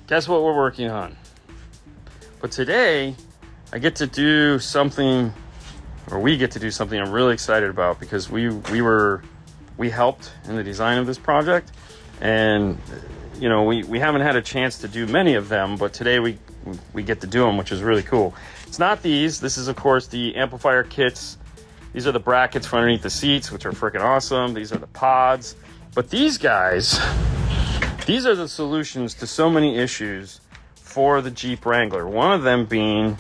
guess what we're working on? But today, I get to do something, or we get to do something I'm really excited about, because we helped in the design of this project, and you know, we haven't had a chance to do many of them, but today we get to do them, which is really cool. It's not these. This is, of course, the amplifier kits. These are the brackets for underneath the seats, which are freaking awesome. These are the pods. But these guys, these are the solutions to so many issues for the Jeep Wrangler. One of them being,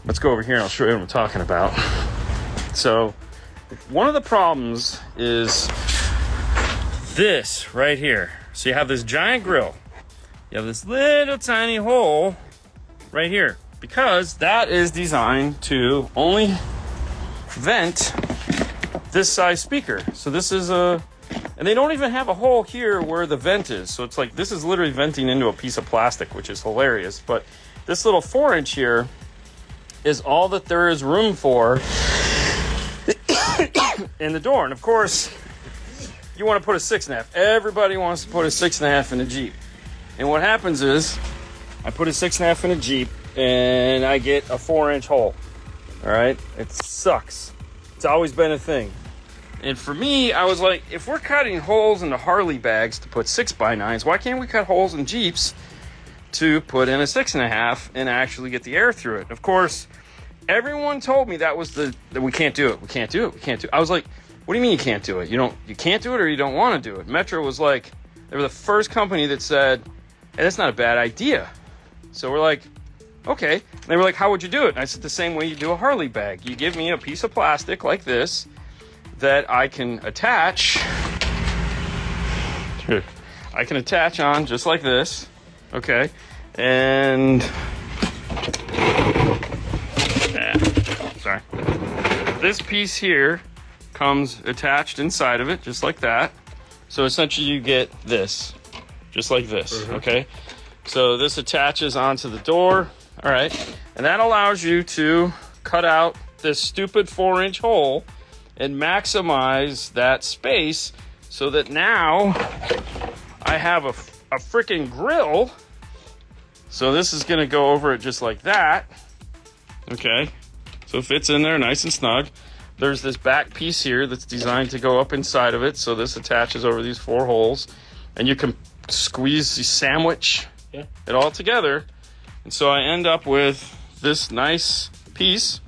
let's go over here and I'll show you what I'm talking about. So one of the problems is this right here. So you have this giant grill. You have this little tiny hole right here, because that is designed to only vent this size speaker. So this is and they don't even have a hole here where the vent is. So it's like, this is literally venting into a piece of plastic, which is hilarious. But this little 4-inch here is all that there is room for in the door. And of course, you want to put a 6.5. Everybody wants to put a 6.5 in a Jeep. And what happens is, I put a 6.5 in a Jeep, and I get a 4-inch hole. All right? It sucks. It's always been a thing. And for me, I was like, if we're cutting holes into Harley bags to put 6x9s, why can't we cut holes in Jeeps to put in a 6.5 and actually get the air through it? Of course, everyone told me that was that we can't do it. We can't do it. We can't do it. I was like, what do you mean you can't do it? You can't do it, or you don't want to do it? Metra was like, they were the first company that said, hey, that's not a bad idea. So we're like, okay. And they were like, how would you do it? And I said, the same way you do a Harley bag. You give me a piece of plastic like this that I can attach. I can attach on just like this. Okay. And sorry. This piece here comes attached inside of it, just like that. So essentially you get this, just like this, okay? So this attaches onto the door, all right? And that allows you to cut out this stupid 4-inch hole and maximize that space, so that now I have a freaking grill. So this is gonna go over it just like that, okay? So it fits in there nice and snug. There's this back piece here that's designed to go up inside of it. So this attaches over these 4 holes, and you can squeeze the sandwich it all together. And so I end up with this nice piece.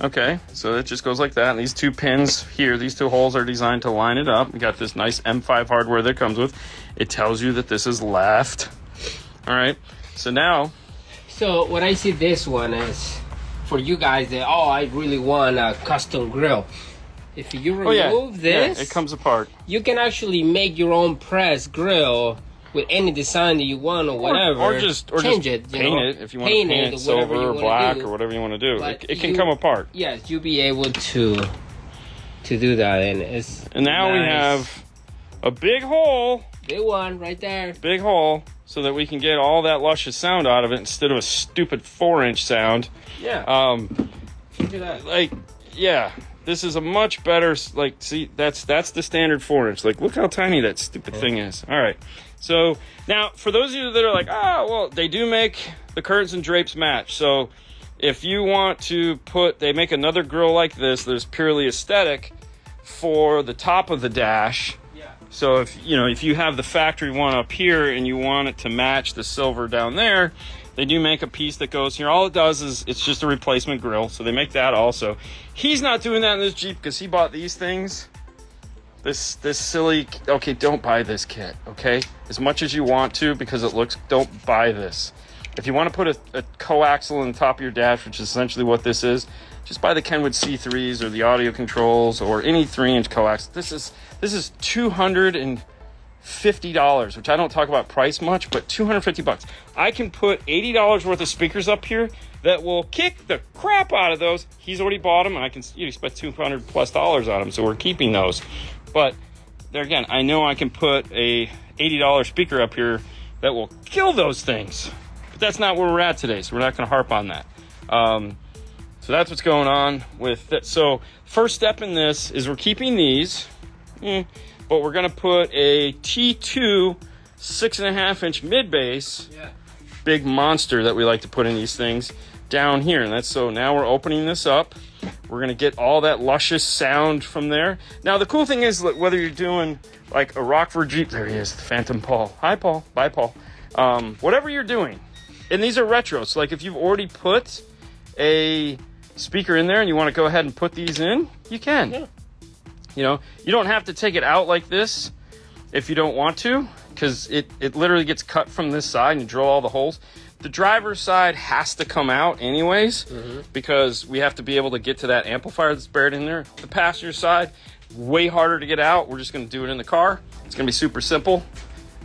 Okay, so it just goes like that. And these 2 pins here, these 2 holes are designed to line it up. We got this nice M5 hardware that comes with. It tells you that this is left. All right, so now. So what I see this one is, for you guys that, I really want a custom grill. If you remove this, it comes apart. You can actually make your own press grill with any design that you want, or whatever. Or just change it. Paint it if you want to paint it silver or black or whatever you want to do. It can come apart. Yes, you'll be able to do that, and now we have a big hole. Big one right there. Big hole, so that we can get all that luscious sound out of it instead of a stupid 4-inch sound. Yeah. Look at that. Like, yeah, this is a much better, like, see, that's the standard 4-inch. Like, look how tiny that stupid thing is. All right. So now, for those of you that are like, well, they do make the curtains and drapes match. So if you want to they make another grill like this that's purely aesthetic for the top of the dash. Yeah. So if you have the factory one up here and you want it to match the silver down there, they do make a piece that goes here. All it does is it's just a replacement grill. So they make that also. He's not doing that in this Jeep because he bought these things. This silly, okay, don't buy this kit, okay? As much as you want to, because it looks, don't buy this. If you want to put a coaxial on the top of your dash, which is essentially what this is, just buy the Kenwood C3s or the audio controls or any 3-inch coax. This is $250, which I don't talk about price much, but $250. I can put $80 worth of speakers up here that will kick the crap out of those. He's already bought them, and I can spend $200+ on them, so we're keeping those. But there again, I know I can put a $80 speaker up here that will kill those things. But that's not where we're at today, so we're not going to harp on that. So that's what's going on with it. So first step in this is we're keeping these, but we're going to put a T2 6.5-inch mid bass big monster that we like to put in these things down here. And that's so now we're opening this up. We're going to get all that luscious sound from there. Now, the cool thing is that whether you're doing like a Rockford Jeep, there he is, the Phantom Paul. Hi, Paul. Bye, Paul. Whatever you're doing, and these are retro. So like if you've already put a speaker in there and you want to go ahead and put these in, you can. Yeah. You know, you don't have to take it out like this if you don't want to, because it literally gets cut from this side and you drill all the holes. The driver's side has to come out anyways, because we have to be able to get to that amplifier that's buried in there. The passenger side, way harder to get out. We're just going to do it in the car. It's going to be super simple.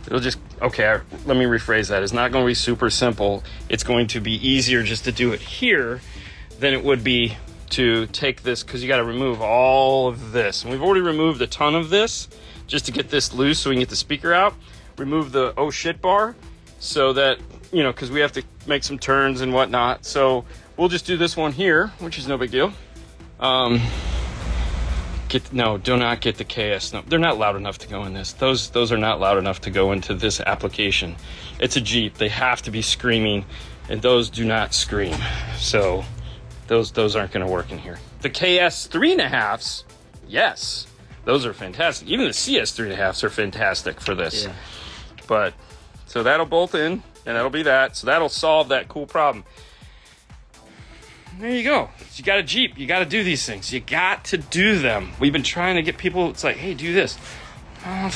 It'll just, okay, let me rephrase that. It's not going to be super simple. It's going to be easier just to do it here than it would be to take this, because you got to remove all of this. And we've already removed a ton of this just to get this loose so we can get the speaker out. Remove the oh shit bar so that, you know, because we have to make some turns and whatnot. So we'll just do this one here, which is no big deal. Do not get the KS. No, they're not loud enough to go in this. Those are not loud enough to go into this application. It's a Jeep. They have to be screaming, and those do not scream. So those aren't going to work in here. The KS 3.5s, yes, those are fantastic. Even the CS 3.5s are fantastic for this. Yeah. But so that'll bolt in, and that'll be that. So that'll solve that cool problem. There you go. You got a Jeep. You got to do these things. You got to do them. We've been trying to get people. It's like, hey, do this. Come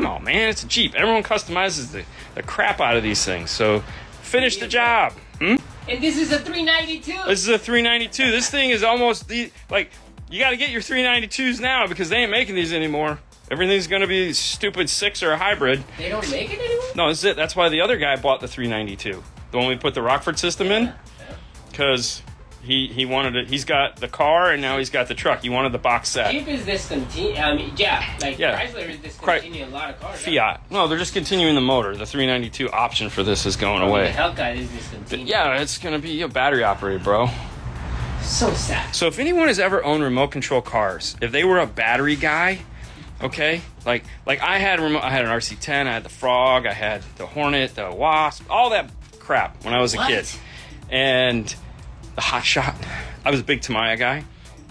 on, man. It's a Jeep. Everyone customizes the crap out of these things. So finish the job. And this is a 392. This is a 392. This thing is almost you got to get your 392s now because they ain't making these anymore. Everything's going to be stupid 6 or a hybrid. They don't make it anymore? No, this is it. That's why the other guy bought the 392. The one we put the Rockford system in. Because he wanted it. He's got the car and now he's got the truck. He wanted the box set. Jeep is discontinued. I mean, Chrysler is discontinuing a lot of cars. Fiat. Right? No, they're just continuing the motor. The 392 option for this is going away. The Hellcat is discontinued. Yeah, it's going to be a battery operated, bro. So sad. So if anyone has ever owned remote control cars, if they were a battery guy, okay, like I had an RC10, I had the Frog, I had the Hornet, the Wasp, all that crap when I was a kid. And the Hot Shot. I was a big Tamiya guy.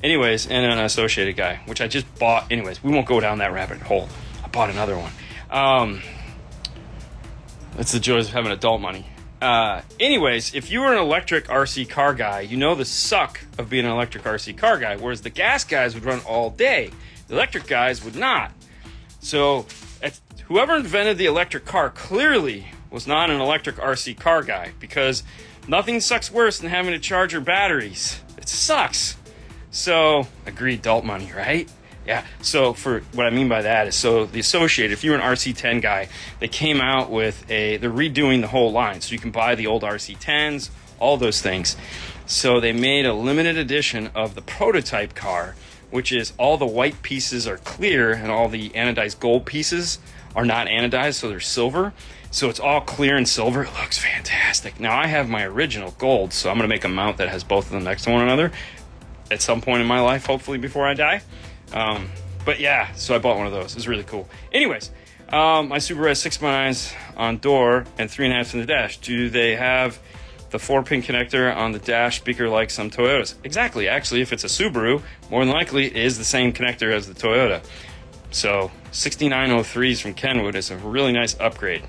Anyways, and an Associated guy, which I just bought. Anyways, we won't go down that rabbit hole. I bought another one. That's the joys of having adult money. Anyways, if you were an electric RC car guy, you know the suck of being an electric RC car guy, whereas the gas guys would run all day. The electric guys would not. So whoever invented the electric car clearly was not an electric RC car guy, because nothing sucks worse than having to charge your batteries. It sucks. So, agreed, adult money, right? Yeah. So, for what I mean by that is, so the Associated, if you're an RC10 guy, they came out with they're redoing the whole line. So you can buy the old RC10s, all those things. So they made a limited edition of the prototype car, which is all the white pieces are clear and all the anodized gold pieces are not anodized, so they're silver. So it's all clear and silver. It looks fantastic. Now, I have my original gold, so I'm going to make a mount that has both of them next to one another at some point in my life, hopefully before I die. But yeah, so I bought one of those. It's really cool. Anyways, my Subaru has 6x9s on door and 3.5s in the dash. Do they have the 4-pin connector on the dash speaker like some Toyotas? Exactly. Actually, if it's a Subaru, more than likely it is the same connector as the Toyota. So 6903s from Kenwood is a really nice upgrade.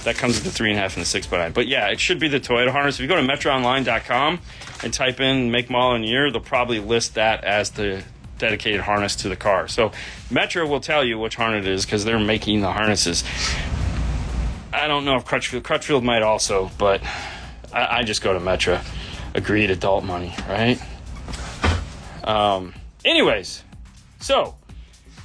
That comes with the 3.5 and the 6x9. But yeah, it should be the Toyota harness. If you go to metraonline.com and type in make, model, and year, they'll probably list that as the dedicated harness to the car. So Metra will tell you which harness it is because they're making the harnesses. I don't know if Crutchfield might also, but I just go to Metra. Agreed, adult money, right? Anyways, so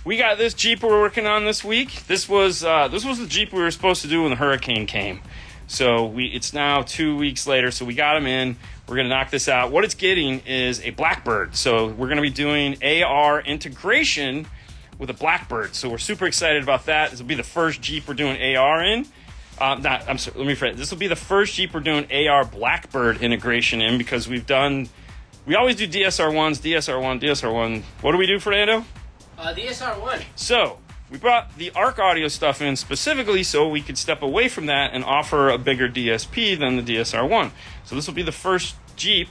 we got this Jeep we're working on this week. This was the Jeep we were supposed to do when the hurricane came. So it's now 2 weeks later, so we got them in. We're going to knock this out. What it's getting is a Blackbird. So we're going to be doing AR integration with a Blackbird. So we're super excited about that. This will be the first Jeep we're doing AR in. Let me rephrase. This will be the first Jeep we're doing AR Blackbird integration in, because we always do DSR1s, DSR1. What do we do, Fernando? DSR1. So we brought the ARC audio stuff in specifically so we could step away from that and offer a bigger DSP than the DSR-1. So this will be the first Jeep.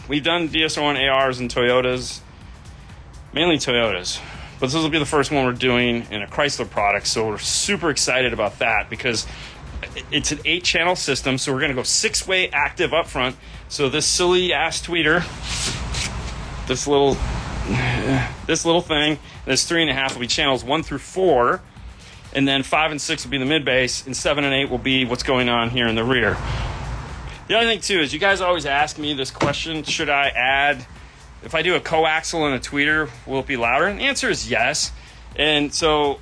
We've done DSR-1 ARs and Toyotas, mainly Toyotas. But this will be the first one we're doing in a Chrysler product, so we're super excited about that because it's an 8-channel system, so we're going to go 6-way active up front. So this silly ass tweeter, this little thing, this 3.5 will be channels 1 through 4, and then 5 and 6 will be the mid bass, and 7 and 8 will be what's going on here in the rear. The other thing too is you guys always ask me this question: should I add? If I do a coaxial and a tweeter, will it be louder? And the answer is yes. And so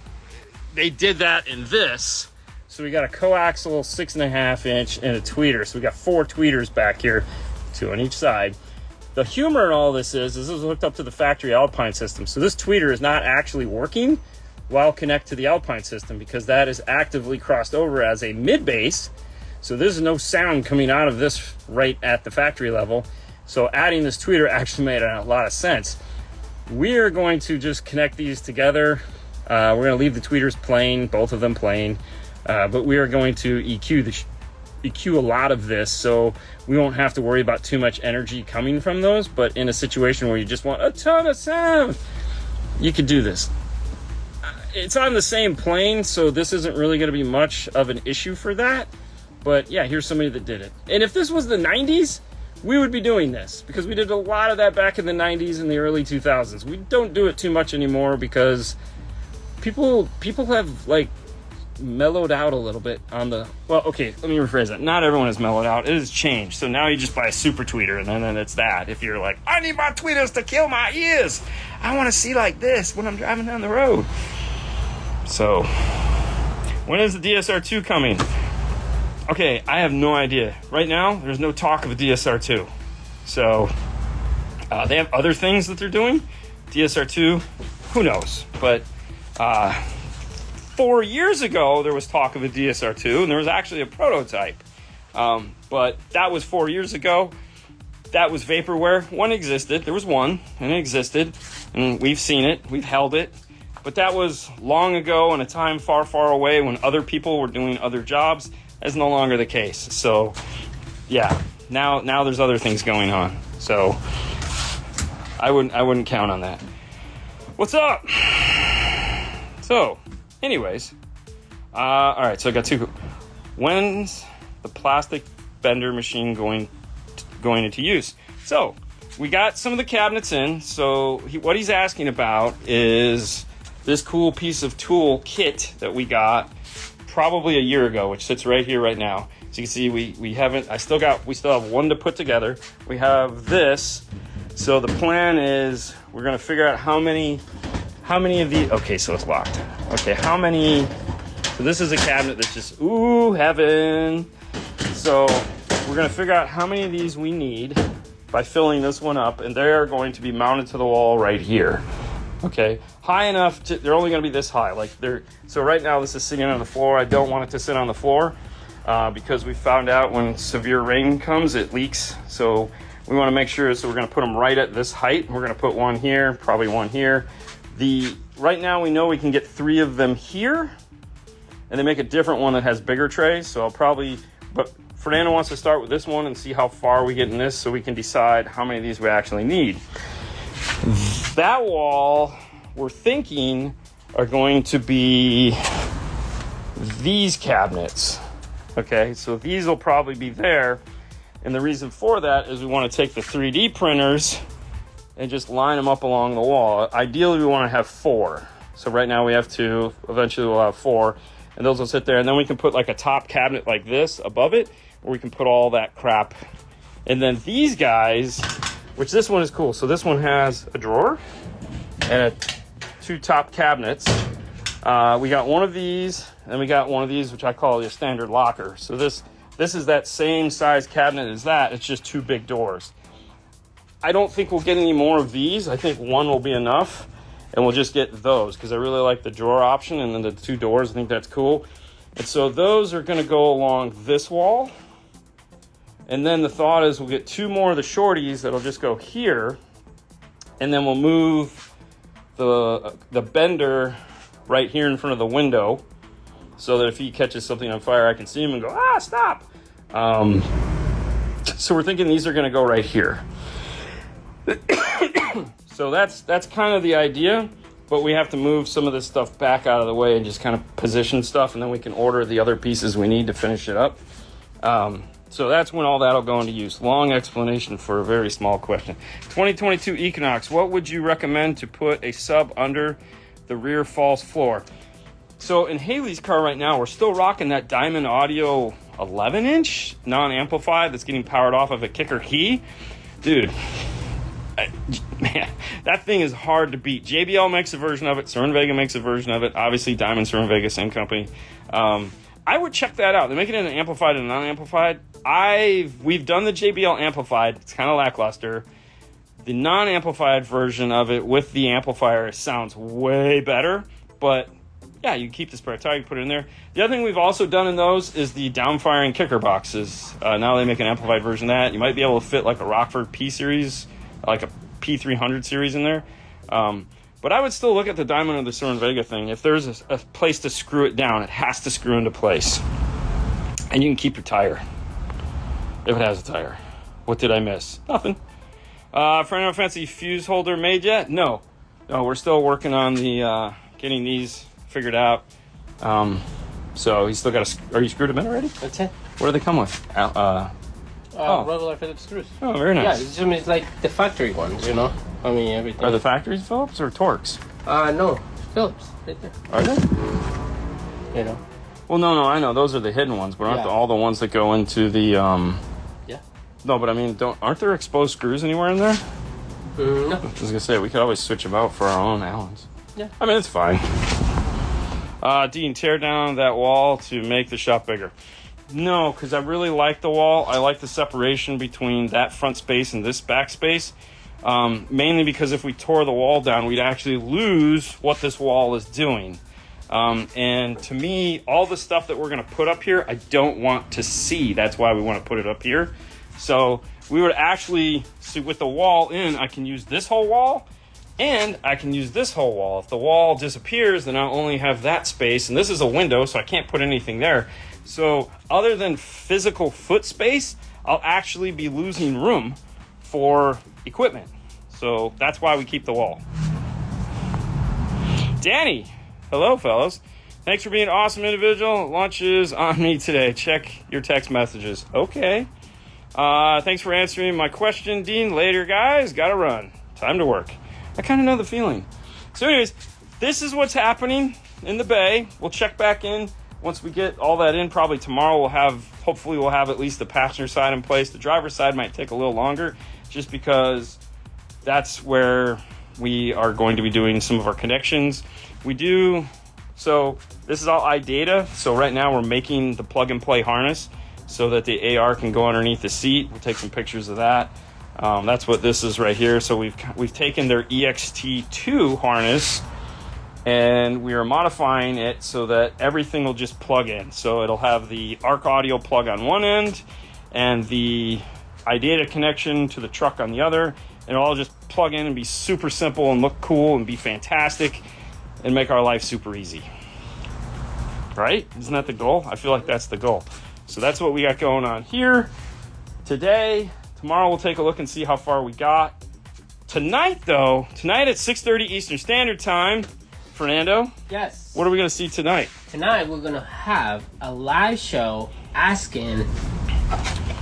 they did that in this. So we got a coaxial 6.5 inch and a tweeter. So we got 4 tweeters back here, 2 on each side. The humor in all this is this is hooked up to the factory Alpine system. So this tweeter is not actually working while connected to the Alpine system because that is actively crossed over as a mid bass. So there's no sound coming out of this right at the factory level. So adding this tweeter actually made a lot of sense. We're going to just connect these together. We're going to leave the tweeters playing, both of them playing, but we are going to EQ a lot of this, so we won't have to worry about too much energy coming from those. But in a situation where you just want a ton of sound, you could do this. It's on the same plane, so this isn't really going to be much of an issue for that. But yeah, here's somebody that did it. And if this was the 90s, we would be doing this because we did a lot of that back in the 90s and the early 2000s. We don't do it too much anymore because people have like mellowed out a little bit on the, well, okay, let me rephrase that. Not everyone has mellowed out. It has changed. So now you just buy a super tweeter and then it's that. If you're like, I need my tweeters to kill my ears. I want to see like this when I'm driving down the road. So when is the DSR-2 coming? Okay, I have no idea. Right now, there's no talk of a DSR-2. So, they have other things that they're doing. DSR-2, who knows? But 4 years ago, there was talk of a DSR-2, and there was actually a prototype. But that was 4 years ago. That was vaporware. One existed. There was one, and it existed. And we've seen it. We've held it. But that was long ago in a time far, far away when other people were doing other jobs. That's no longer the case. So, yeah, now there's other things going on. So, I wouldn't count on that. What's up? So, anyways, all right. So I got 2. When's the plastic bender machine going into use? So we got some of the cabinets in. So what he's asking about is this cool piece of tool kit that we got probably a year ago, which sits right here right now. So you can see we still have one to put together. We have this. So the plan is we're gonna figure out how many of these. Okay, so it's locked. Okay, how many? So this is a cabinet that's just ooh heaven. So we're gonna figure out how many of these we need by filling this one up, and they're going to be mounted to the wall right here. Okay, high enough to, they're only going to be this high. So right now this is sitting on the floor. I don't want it to sit on the floor because we found out when severe rain comes, it leaks. So we want to make sure, so we're going to put them right at this height. We're going to put one here, probably one here. Right now we know we can get 3 of them here, and they make a different one that has bigger trays. So but Fernando wants to start with this one and see how far we get in this so we can decide how many of these we actually need. That wall, we're thinking, are going to be these cabinets. Okay, so these will probably be there. And the reason for that is we want to take the 3D printers and just line them up along the wall. Ideally, we want to have 4. So right now we have 2. Eventually we'll have 4. And those will sit there. And then we can put like a top cabinet like this above it, where we can put all that crap. And then these guys, which this one is cool. So this one has a drawer and 2 top cabinets. We got one of these, and we got one of these, which I call your standard locker. So this is that same size cabinet as that. It's just 2 big doors. I don't think we'll get any more of these. I think one will be enough, and we'll just get those because I really like the drawer option and then the 2 doors. I think that's cool. And so those are going to go along this wall. And then the thought is we'll get 2 more of the shorties that'll just go here, and then we'll move the bender right here in front of the window, so that if he catches something on fire, I can see him and go, ah, stop. So we're thinking these are going to go right here. So that's kind of the idea, but we have to move some of this stuff back out of the way and just kind of position stuff, and then we can order the other pieces we need to finish it up. So that's when all that'll go into use. Long explanation for a very small question. 2022 Equinox, what would you recommend to put a sub under the rear false floor? So in Haley's car right now, we're still rocking that Diamond Audio 11-inch non-amplified that's getting powered off of a kicker key. Dude, man, that thing is hard to beat. JBL makes a version of it. Cerwin-Vega makes a version of it. Obviously, Diamond, Cerwin-Vega, same company. I would check that out. They're making it an amplified and non-amplified. We've done the JBL amplified. It's kind of lackluster. The non-amplified version of it with the amplifier sounds way better. But yeah, you keep the spare tire, you put it in there. The other thing we've also done in those is the downfiring kicker boxes. Now they make an amplified version of that. You might be able to fit like a Rockford P series, like a P300 series in there. But I would still look at the Diamond or the Cerwin-Vega thing. If there's a place to screw it down, it has to screw into place. And you can keep your tire, if it has a tire. What did I miss? Nothing. Fernando, fancy fuse holder made yet? No, we're still working on the getting these figured out. So he's still got are you screwed them in already? That's it. What do they come with? Regular Phillips screws. Oh, very nice. Yeah, it's like the factory ones, you know? I mean, everything. Are the factories Phillips or Torx? No, Phillips, right there. Are they? You know? Well, no, I know. Those are the hidden ones, but aren't all the ones that go into the, Yeah. No, but I mean, aren't there exposed screws anywhere in there? No. I was gonna say, we could always switch them out for our own Allens. Yeah. I mean, it's fine. Dean, tear down that wall to make the shop bigger. No, because I really like the wall. I like the separation between that front space and this back space. Mainly because if we tore the wall down, we'd actually lose what this wall is doing. And to me, all the stuff that we're going to put up here, I don't want to see. That's why we want to put it up here. So we would actually, see with the wall in, I can use this whole wall and I can use this whole wall. If the wall disappears, then I'll only have that space. And this is a window, so I can't put anything there. So other than physical foot space, I'll actually be losing room for equipment. So that's why we keep the wall. Danny, hello fellas. Thanks for being an awesome individual. Lunch is on me today. Check your text messages. Okay. Thanks for answering my question, Dean. Later, guys. Gotta run. Time to work. I kind of know the feeling. So anyways, this is what's happening in the bay. We'll check back in once we get all that in. Probably tomorrow hopefully we'll have at least the passenger side in place. The driver's side might take a little longer just because that's where we are going to be doing some of our connections. So this is all iData. So right now we're making the plug and play harness so that the AR can go underneath the seat. We'll take some pictures of that. That's what this is right here. So we've taken their EXT2 harness and we are modifying it so that everything will just plug in. So it'll have the ARC audio plug on one end and the iData connection to the truck on the other. And it'll all just plug in and be super simple and look cool and be fantastic and make our life super easy. Right? Isn't that the goal? I feel like that's the goal. So that's what we got going on here today. Tomorrow we'll take a look and see how far we got. Tonight at 6:30 Eastern Standard Time, Fernando. Yes. What are we going to see tonight? Tonight we're going to have a live show asking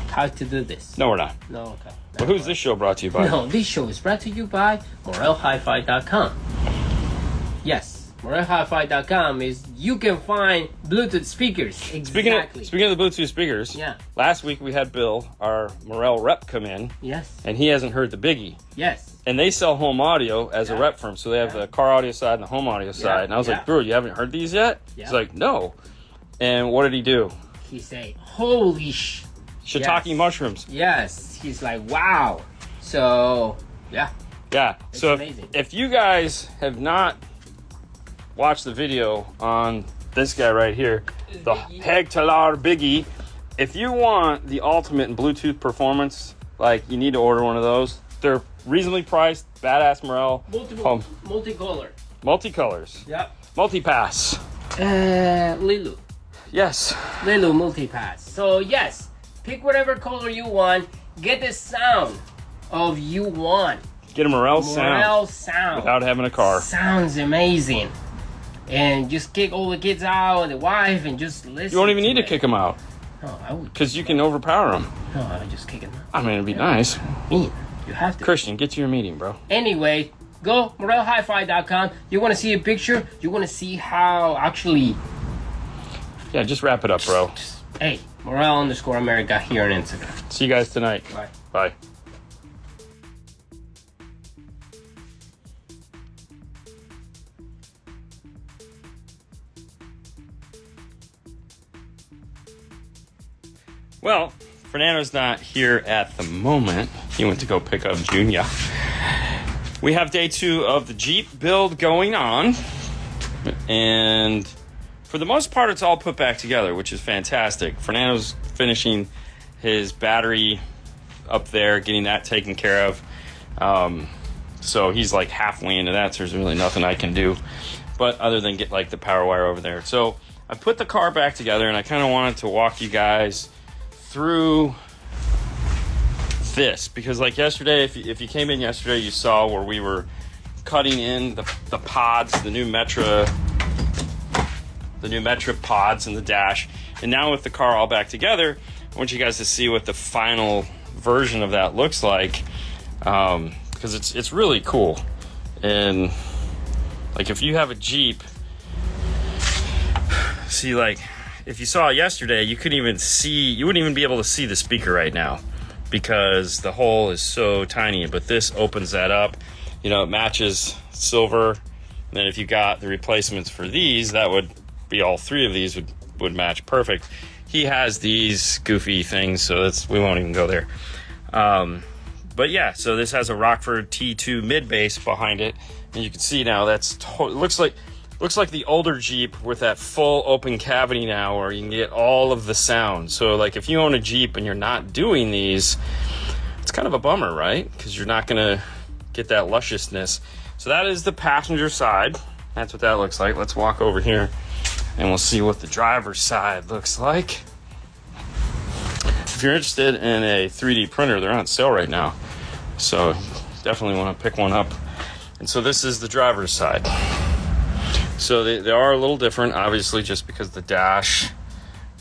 how to do this. No, we're not. No, okay. But who's this show brought to you by? No, this show is brought to you by MorelHiFi.com. Yes, MorelHiFi.com is you can find Bluetooth speakers. Exactly. Speaking of the Bluetooth speakers, yeah. Last week we had Bill, our Morel rep, come in. Yes. And he hasn't heard the biggie. Yes. And they sell home audio as a rep firm. So they have the car audio side and the home audio side. And I was like, bro, you haven't heard these yet? He's like, no. And what did he do? He said, holy shiitake mushrooms. Yes. He's like, wow. So, yeah. Yeah. It's so amazing. If you guys have not watched the video on this guy right here, the Hegtalar Biggie, if you want the ultimate in Bluetooth performance, like you need to order one of those. They're reasonably priced, badass Morel. Multicolor. Multicolors. Yep. Multipass. Lilu. Yes. Lilu multipass. So yes, pick whatever color you want. Get the sound of you want. Get a Morel sound without having a car. Sounds amazing. And just kick all the kids out and the wife and just listen. You won't even need to kick them out. No, I would. Because you can overpower them. No, I would just kick them out. I mean, it'd be nice. Mean. You have to. Christian, get to your meeting, bro. Anyway, go morelhifi.com. You want to see a picture? You want to see how actually... Yeah, just wrap it up, bro. Hey, Morel_America here on Instagram. See you guys tonight. Bye. Bye. Well, Fernando's not here at the moment. He went to go pick up Junior. We have day 2 of the Jeep build going on. And for the most part, it's all put back together, which is fantastic. Fernando's finishing his battery up there, getting that taken care of. So he's like halfway into that, so there's really nothing I can do. But other than get like the power wire over there. So I put the car back together, and I kind of wanted to walk you guys through this, because like yesterday, if you came in yesterday, you saw where we were cutting in the pods, the new Metra pods in the dash. And now with the car all back together, I want you guys to see what the final version of that looks like, because it's really cool. And like if you have a Jeep, see, like if you saw it yesterday, you wouldn't even be able to see the speaker right now because the hole is so tiny. But this opens that up. You know, it matches silver. And then if you got the replacements for these, that would be all 3 of these would match perfect. He has these goofy things, so we won't even go there. But yeah, so this has a Rockford T2 mid bass behind it, and you can see now looks like the older Jeep with that full open cavity now, where you can get all of the sound. So like if you own a Jeep and you're not doing these, it's kind of a bummer, right? Because you're not gonna get that lusciousness. So that is the passenger side. That's what that looks like. Let's walk over here and we'll see what the driver's side looks like. If you're interested in a 3D printer, they're on sale right now. So definitely want to pick one up. And so this is the driver's side. So they are a little different, obviously, just because of the dash.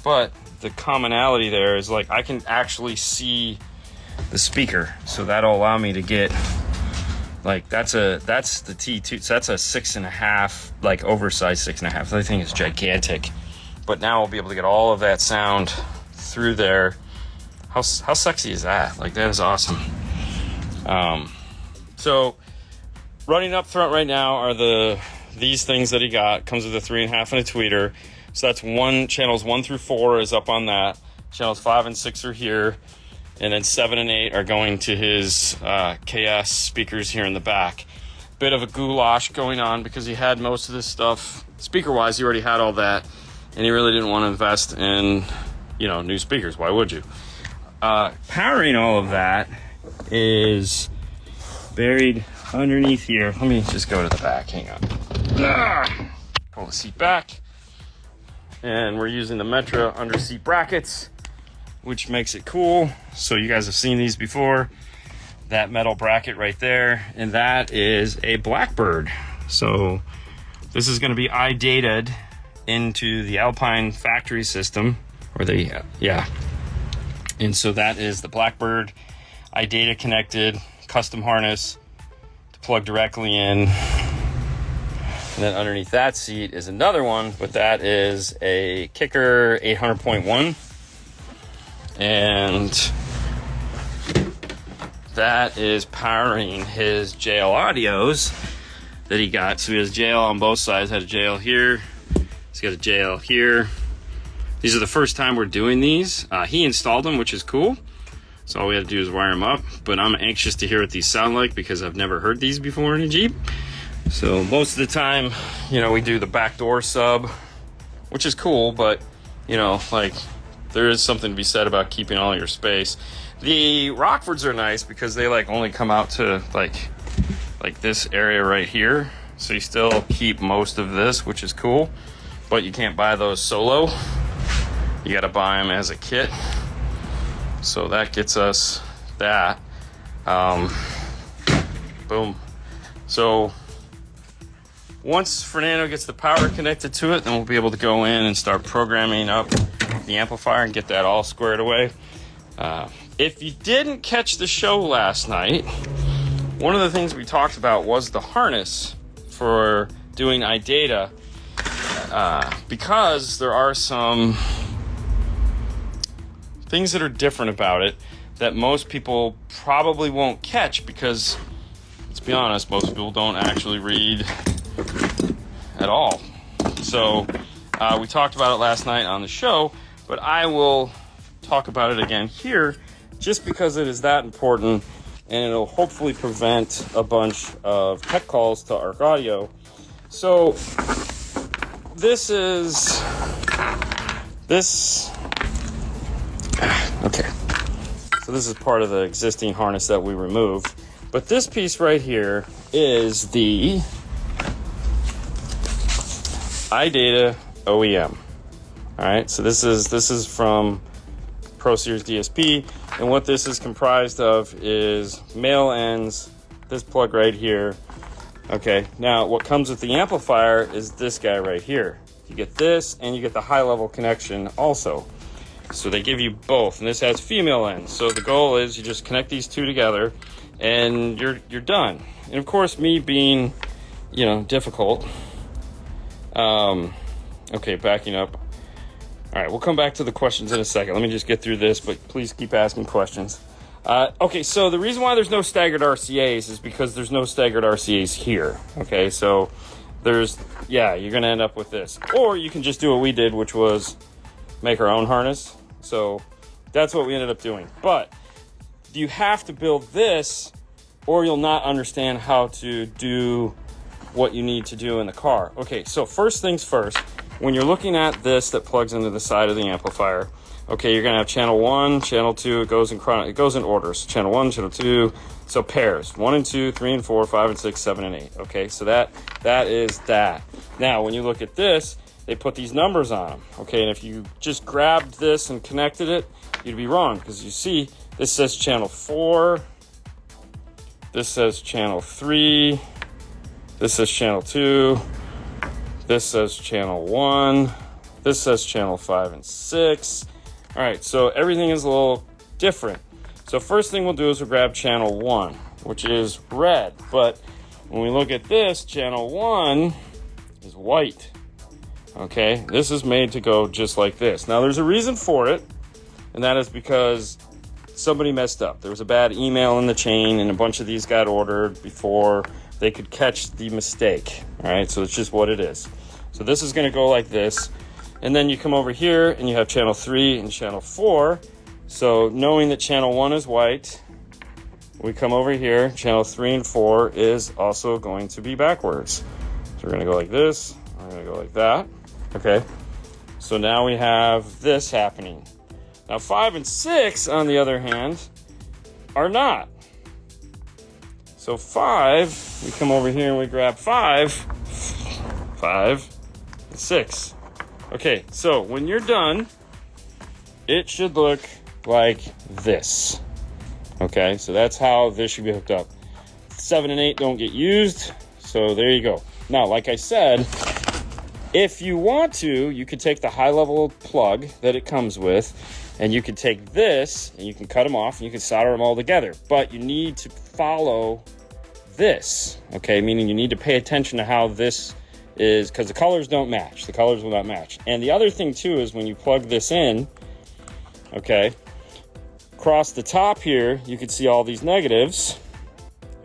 But the commonality there is like I can actually see the speaker. So that'll allow me to get like that's the T2. So that's a 6.5, like oversized 6.5. The other thing is gigantic. But now I'll be able to get all of that sound through there. How sexy is that? Like that is awesome. So running up front right now are these things that he got. Comes with a 3.5 and a tweeter. So that's channels 1 through 4 is up on that. Channels 5 and 6 are here. And then 7 and 8 are going to his KS speakers here in the back. Bit of a goulash going on because he had most of this stuff. Speaker-wise, he already had all that. And he really didn't want to invest in, new speakers. Why would you? Powering all of that is buried underneath here. Let me just go to the back. Hang on. Pull the seat back. And we're using the Metra under seat brackets, which makes it cool. So you guys have seen these before. That metal bracket right there. And that is a Blackbird. So this is going to be iDataed into the Alpine factory system. And so that is the Blackbird iData connected custom harness to plug directly in. And then underneath that seat is another one, but that is a Kicker 800.1. And that is powering his JL audios that he got. So he has JL on both sides. Had a JL here. He's got a JL here. These are the first time we're doing these. He installed them, which is cool. So all we have to do is wire them up. But I'm anxious to hear what these sound like because I've never heard these before in a Jeep. So most of the time, we do the backdoor sub, which is cool, but, there is something to be said about keeping all your space. The Rockfords are nice because they only come out to like this area right here. So you still keep most of this, which is cool, but you can't buy those solo. You got to buy them as a kit. So that gets us that. Boom. So once Fernando gets the power connected to it, then we'll be able to go in and start programming up the amplifier and get that all squared away. If you didn't catch the show last night, one of the things we talked about was the harness for doing iData, because there are some things that are different about it that most people probably won't catch, because let's be honest, most people don't actually read at all. So we talked about it last night on the show, but I will talk about it again here just because it is that important, and it'll hopefully prevent a bunch of tech calls to Arc Audio. So this is okay. So this is part of the existing harness that we removed, but this piece right here is the iData OEM. All right, so this is from Pro Series DSP, and what this is comprised of is male ends, this plug right here. Okay, now what comes with the amplifier is this guy right here. You get this, and you get the high level connection also. So they give you both, and this has female ends. So the goal is you just connect these two together, and you're done. And of course, me being, difficult. Okay, backing up. All right, we'll come back to the questions in a second. Let me just get through this, but please keep asking questions. Okay, so the reason why there's no staggered RCAs is because there's no staggered RCAs here. Okay, so you're gonna end up with this. Or you can just do what we did, which was make our own harness. So that's what we ended up doing. But you have to build this, or you'll not understand how to do what you need to do in the car. Okay, so first things first, when you're looking at this that plugs into the side of the amplifier, okay, you're gonna have channel 1, channel 2, it goes in orders. Channel 1, channel 2, so pairs, 1 and 2, 3 and 4, 5 and 6, 7 and 8. Okay, so that is that. Now, when you look at this, they put these numbers on them. Okay, and if you just grabbed this and connected it, you'd be wrong, because you see, this says channel 4, this says channel 3, this says channel 2, this says channel 1, this says channel 5 and 6. All right, so everything is a little different. So first thing we'll do is we'll grab channel 1, which is red. But when we look at this, channel 1 is white. Okay, this is made to go just like this. Now there's a reason for it, and that is because somebody messed up. There was a bad email in the chain, and a bunch of these got ordered before they could catch the mistake. All right, so it's just what it is. So this is going to go like this, and then you come over here and you have channel 3 and channel 4. So knowing that channel 1 is white, we come over here, channel 3 and 4 is also going to be backwards. So we're going to go like this, we're going to go like that. Okay, so now we have this happening. Now 5 and 6, on the other hand, are not. So 5, we come over here and we grab 5 and 6. Okay, so when you're done, it should look like this. Okay, so that's how this should be hooked up. 7 and 8 don't get used, so there you go. Now, like I said, if you want to, you could take the high-level plug that it comes with, and you could take this, and you can cut them off, and you can solder them all together. But you need to follow this, okay? Meaning you need to pay attention to how this is, because the colors don't match. The colors will not match. And the other thing, too, is when you plug this in, okay, across the top here, you can see all these negatives,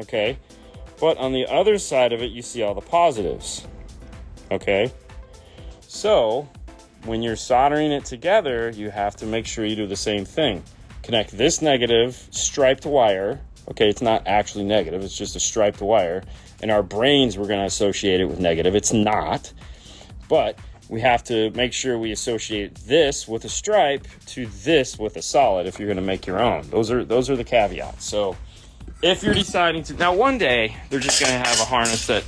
okay? But on the other side of it, you see all the positives, okay? So when you're soldering it together, you have to make sure you do the same thing. Connect this negative striped wire. Okay, it's not actually negative, it's just a striped wire. In our brains, we're going to associate it with negative. It's not. But we have to make sure we associate this with a stripe to this with a solid if you're going to make your own. Those are the caveats. So if you're deciding to... Now, one day, they're just going to have a harness that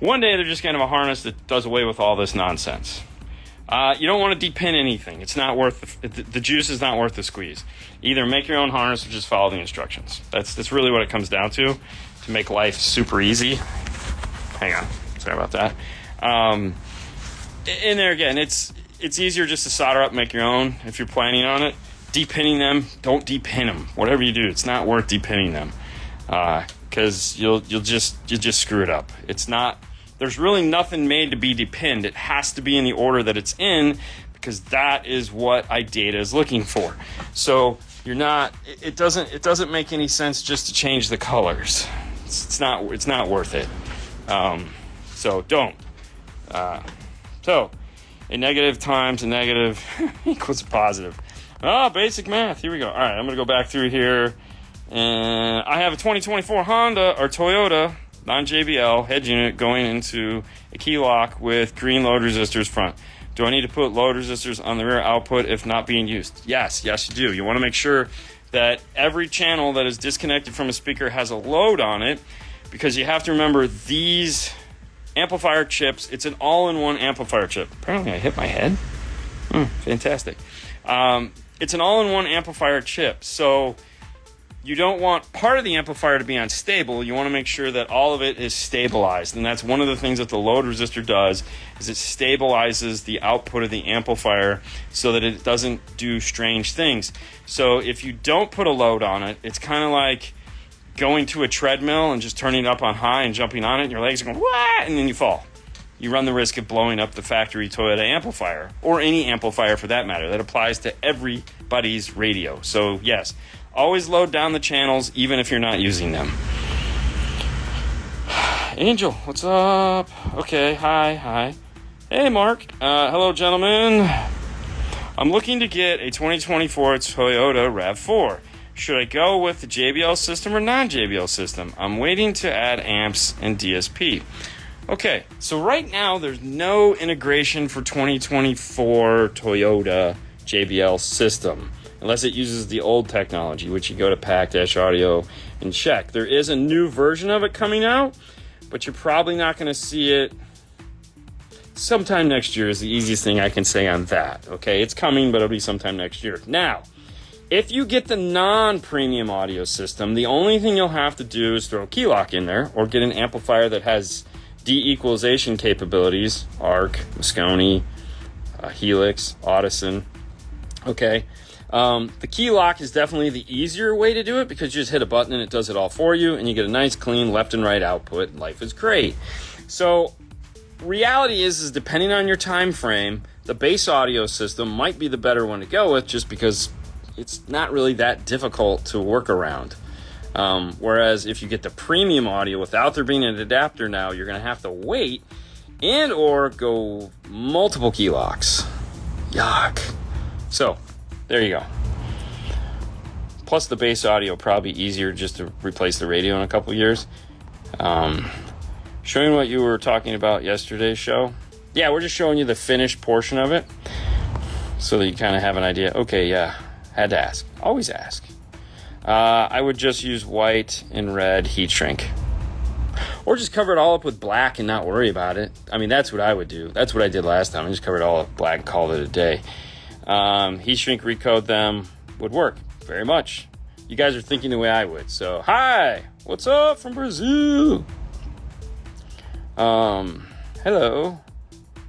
One day they're just going to have a harness that does away with all this nonsense. You don't want to depin anything. It's not worth the juice is not worth the squeeze. Either make your own harness or just follow the instructions. That's really what it comes down to make life super easy. Hang on, sorry about that. In there again, it's easier just to solder up and make your own if you're planning on it. Depinning them, don't depin them. Whatever you do, it's not worth depinning them because you'll just screw it up. It's not. There's really nothing made to be depinned. It has to be in the order that it's in because that is what iData is looking for. So you're not. It doesn't make any sense just to change the colors. It's not worth it. So don't. So a negative times a negative equals a positive. Basic math. Here we go. All right, I'm going to go back through here. And I have a 2024 Honda or Toyota non-JBL head unit going into a key lock with green load resistors front. Do I need to put load resistors on the rear output if not being used? Yes, you do. You want to make sure that every channel that is disconnected from a speaker has a load on it because you have to remember these amplifier chips, it's an all-in-one amplifier chip. Apparently I hit my head. Fantastic. It's an all-in-one amplifier chip, so you don't want part of the amplifier to be unstable. You want to make sure that all of it is stabilized, and that's one of the things that the load resistor does is it stabilizes the output of the amplifier so that it doesn't do strange things. So if you don't put a load on it, it's kind of like going to a treadmill and just turning it up on high and jumping on it, and your legs are going, wah, and then you fall. You run the risk of blowing up the factory Toyota amplifier, or any amplifier for that matter. That applies to everybody's radio. So yes, always load down the channels, even if you're not using them. Angel, what's up? Okay, hi. Hey, Mark. Hello, gentlemen. I'm looking to get a 2024 Toyota RAV4. Should I go with the JBL system or non-JBL system? I'm waiting to add amps and DSP. Okay, so right now there's no integration for 2024 Toyota JBL system, unless it uses the old technology, which you go to Pack-Audio and check. There is a new version of it coming out, but you're probably not going to see it sometime next year is the easiest thing I can say on that. Okay, it's coming, but it'll be sometime next year. Now, if you get the non-premium audio system, the only thing you'll have to do is throw a key lock in there or get an amplifier that has de-equalization capabilities, Arc, Moscone, Helix, Audison. Okay, the key lock is definitely the easier way to do it because you just hit a button and it does it all for you and you get a nice clean left and right output. Life is great. So reality is depending on your time frame, the base audio system might be the better one to go with just because it's not really that difficult to work around. Whereas if you get the premium audio without there being an adapter now, you're going to have to wait and or go multiple key locks. Yuck. So there you go. Plus the bass audio probably easier just to replace the radio in a couple years. Showing what you were talking about yesterday's show. Yeah, we're just showing you the finished portion of it so that you kind of have an idea. Okay, yeah, had to ask. Always ask. I would just use white and red heat shrink. Or just cover it all up with black and not worry about it. I mean, that's what I would do. That's what I did last time. I just covered it all up black and called it a day. Heat shrink, recode them would work very much. You guys are thinking the way I would. So, hi, what's up from Brazil? Hello.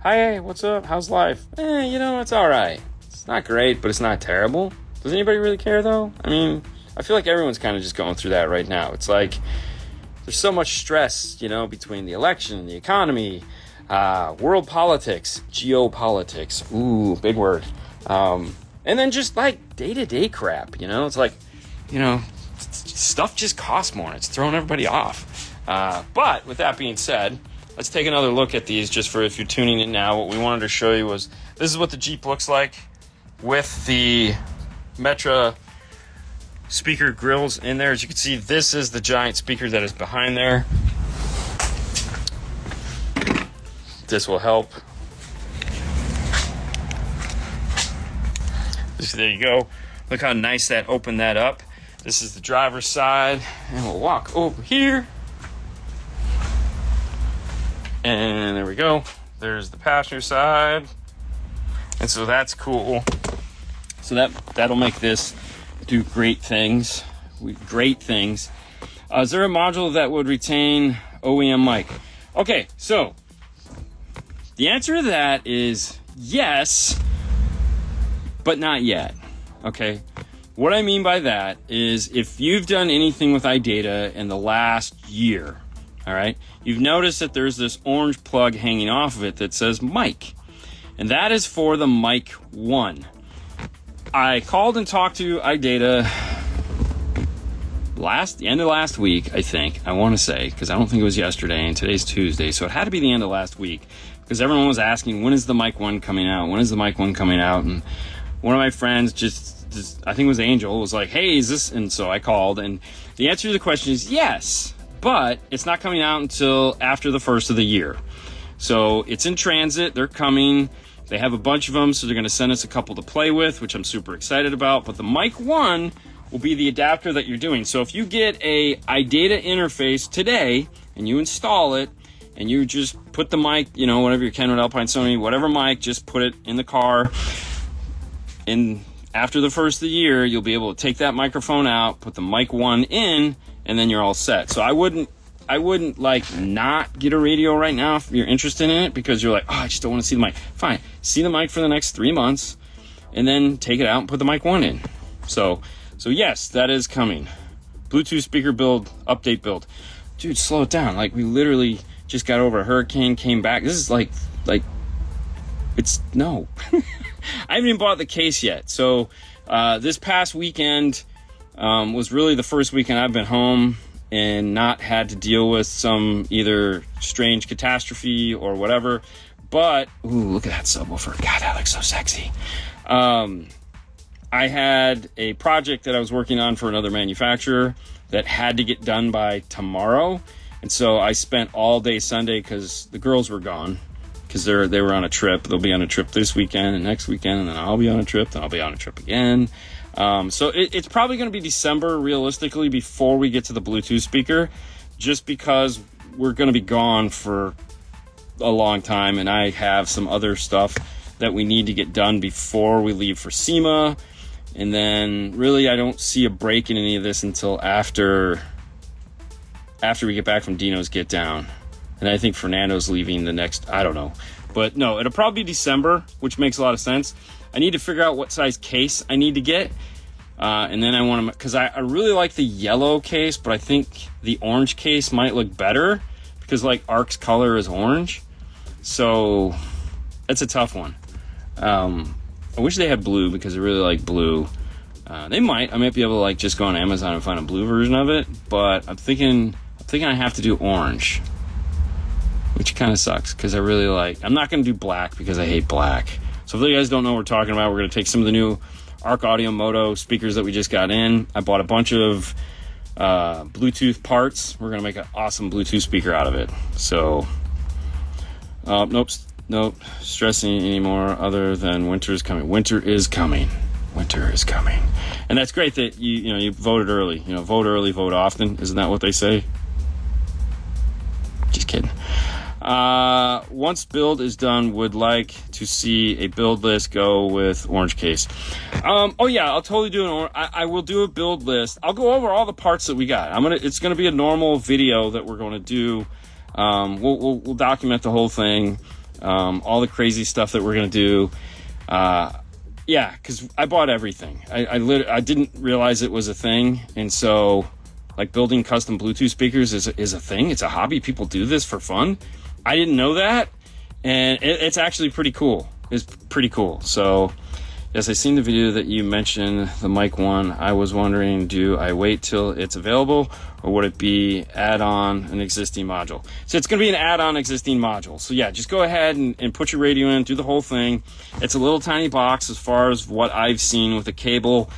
Hi, what's up? How's life? It's all right. It's not great, but it's not terrible. Does anybody really care, though? I mean, I feel like everyone's kind of just going through that right now. It's like there's so much stress, between the election, the economy, world politics, geopolitics. Ooh, big word. And then just like day-to-day crap, It's like, stuff just costs more. It's throwing everybody off. But with that being said, let's take another look at these just for if you're tuning in now. What we wanted to show you was this is what the Jeep looks like with the Metra speaker grills in there. As you can see, this is the giant speaker that is behind there. This will help. So there you go. Look how nice that opened that up. This is the driver's side, and we'll walk over here. And there we go. There's the passenger side. And so that's cool. So that'll make this do great things. Great things. Is there a module that would retain OEM mic? Okay, so the answer to that is yes, but not yet. Okay, what I mean by that is if you've done anything with iData in the last year, all right, you've noticed that there's this orange plug hanging off of it that says mic, and that is for the mic 1. I called and talked to iData the end of last week, I think, I want to say, because I don't think it was yesterday, and today's Tuesday, so it had to be the end of last week, because everyone was asking, when is the mic 1 coming out? When is the mic 1 coming out? And one of my friends just I think it was Angel, was like, hey, is this? And so I called, and the answer to the question is yes, but it's not coming out until after the first of the year. So it's in transit, they're coming, they have a bunch of them, so they're going to send us a couple to play with, which I'm super excited about, but the mic 1 will be the adapter that you're doing. So if you get a iData interface today, and you install it, and you just put the mic, you know, whatever your Kenwood, Alpine, Sony, whatever mic, just put it in the car, and after the first of the year, you'll be able to take that microphone out, put the mic 1 in, and then you're all set. So I wouldn't like not get a radio right now if you're interested in it, because you're like, oh, I just don't want to see the mic. Fine, see the mic for the next 3 months, and then take it out and put the mic 1 in. So yes, that is coming. Bluetooth speaker build, update build. Dude, slow it down. Like, we literally just got over a hurricane, came back. This is like it's no. I haven't even bought the case yet. So this past weekend was really the first weekend I've been home and not had to deal with some either strange catastrophe or whatever. But, ooh, look at that subwoofer. God, that looks so sexy. I had a project that I was working on for another manufacturer that had to get done by tomorrow. And so I spent all day Sunday because the girls were gone, because they were on a trip. They'll be on a trip this weekend and next weekend, and then I'll be on a trip, then I'll be on a trip again. So it's probably going to be December, realistically, before we get to the Bluetooth speaker, just because we're going to be gone for a long time, and I have some other stuff that we need to get done before we leave for SEMA. And then really I don't see a break in any of this until after we get back from Dino's Get Down. And I think Fernando's leaving the next, I don't know. But no, it'll probably be December, which makes a lot of sense. I need to figure out what size case I need to get. And then I want to, because I really like the yellow case, but I think the orange case might look better because like ARC's color is orange. So it's a tough one. I wish they had blue because I really like blue. I might be able to like just go on Amazon and find a blue version of it, but I'm thinking I have to do orange, which kind of sucks because I'm not going to do black because I hate black. So if you guys don't know what we're talking about, we're going to take some of the new ARC Audio Moto speakers that we just got in. I bought a bunch of Bluetooth parts. We're going to make an awesome Bluetooth speaker out of it. So, nope, stressing anymore other than winter is coming. Winter is coming. And that's great that you voted early. Vote early, vote often. Isn't that what they say? Just kidding. Once build is done, would like to see a build list go with orange case. Oh yeah, I'll totally do I will do a build list. I'll go over all the parts that we got. It's gonna be a normal video that we're gonna do. We'll document the whole thing. All the crazy stuff that we're gonna do. Yeah, because I bought everything. I didn't realize it was a thing, and so like building custom Bluetooth speakers is a thing. It's a hobby. People do this for fun. I didn't know that, and it's actually pretty cool. It's pretty cool. So, yes, I seen the video that you mentioned, the mic 1. I was wondering, do I wait till it's available, or would it be add-on an existing module? So it's going to be an add-on existing module. So yeah, just go ahead and put your radio in, do the whole thing. It's a little tiny box as far as what I've seen with a cable,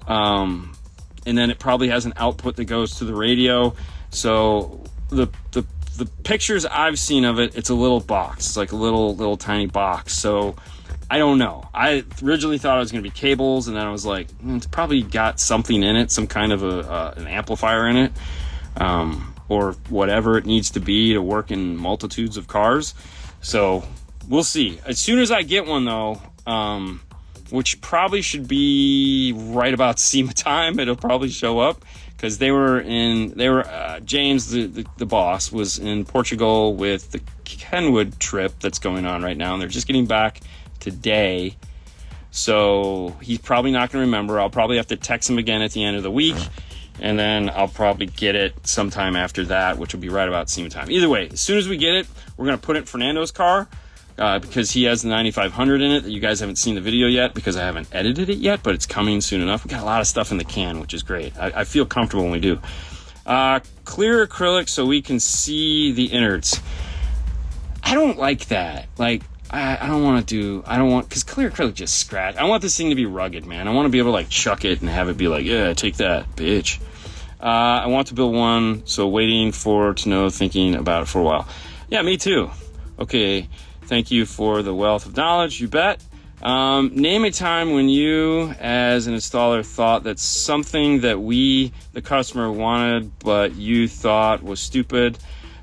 and then it probably has an output that goes to the radio. So the pictures I've seen of it, it's a little box. It's like a little tiny box. So I don't know. I originally thought it was going to be cables, and then I was like, it's probably got something in it, some kind of an amplifier in it. or whatever it needs to be to work in multitudes of cars. So we'll see. As soon as I get one though, which probably should be right about SEMA time, it'll probably show up, because James, the boss, was in Portugal with the Kenwood trip that's going on right now, and they're just getting back today. So he's probably not going to remember. I'll probably have to text him again at the end of the week, and then I'll probably get it sometime after that, which will be right about SEMA time. Either way, as soon as we get it, we're going to put it in Fernando's car, because he has the 9500 in it that you guys haven't seen the video yet, because I haven't edited it yet, but it's coming soon enough. We got a lot of stuff in the can, which is great. I feel comfortable when we do. Clear acrylic so we can see the innards. I don't like that. Like, I don't want because clear acrylic just scratch. I want this thing to be rugged, man. I want to be able to like chuck it and have it be like, yeah, take that, bitch. I want to build one, so waiting to know, thinking about it for a while. Yeah, me too. Okay. Thank you for the wealth of knowledge, you bet. Name a time when you, as an installer, thought that something that the customer wanted, but you thought was stupid,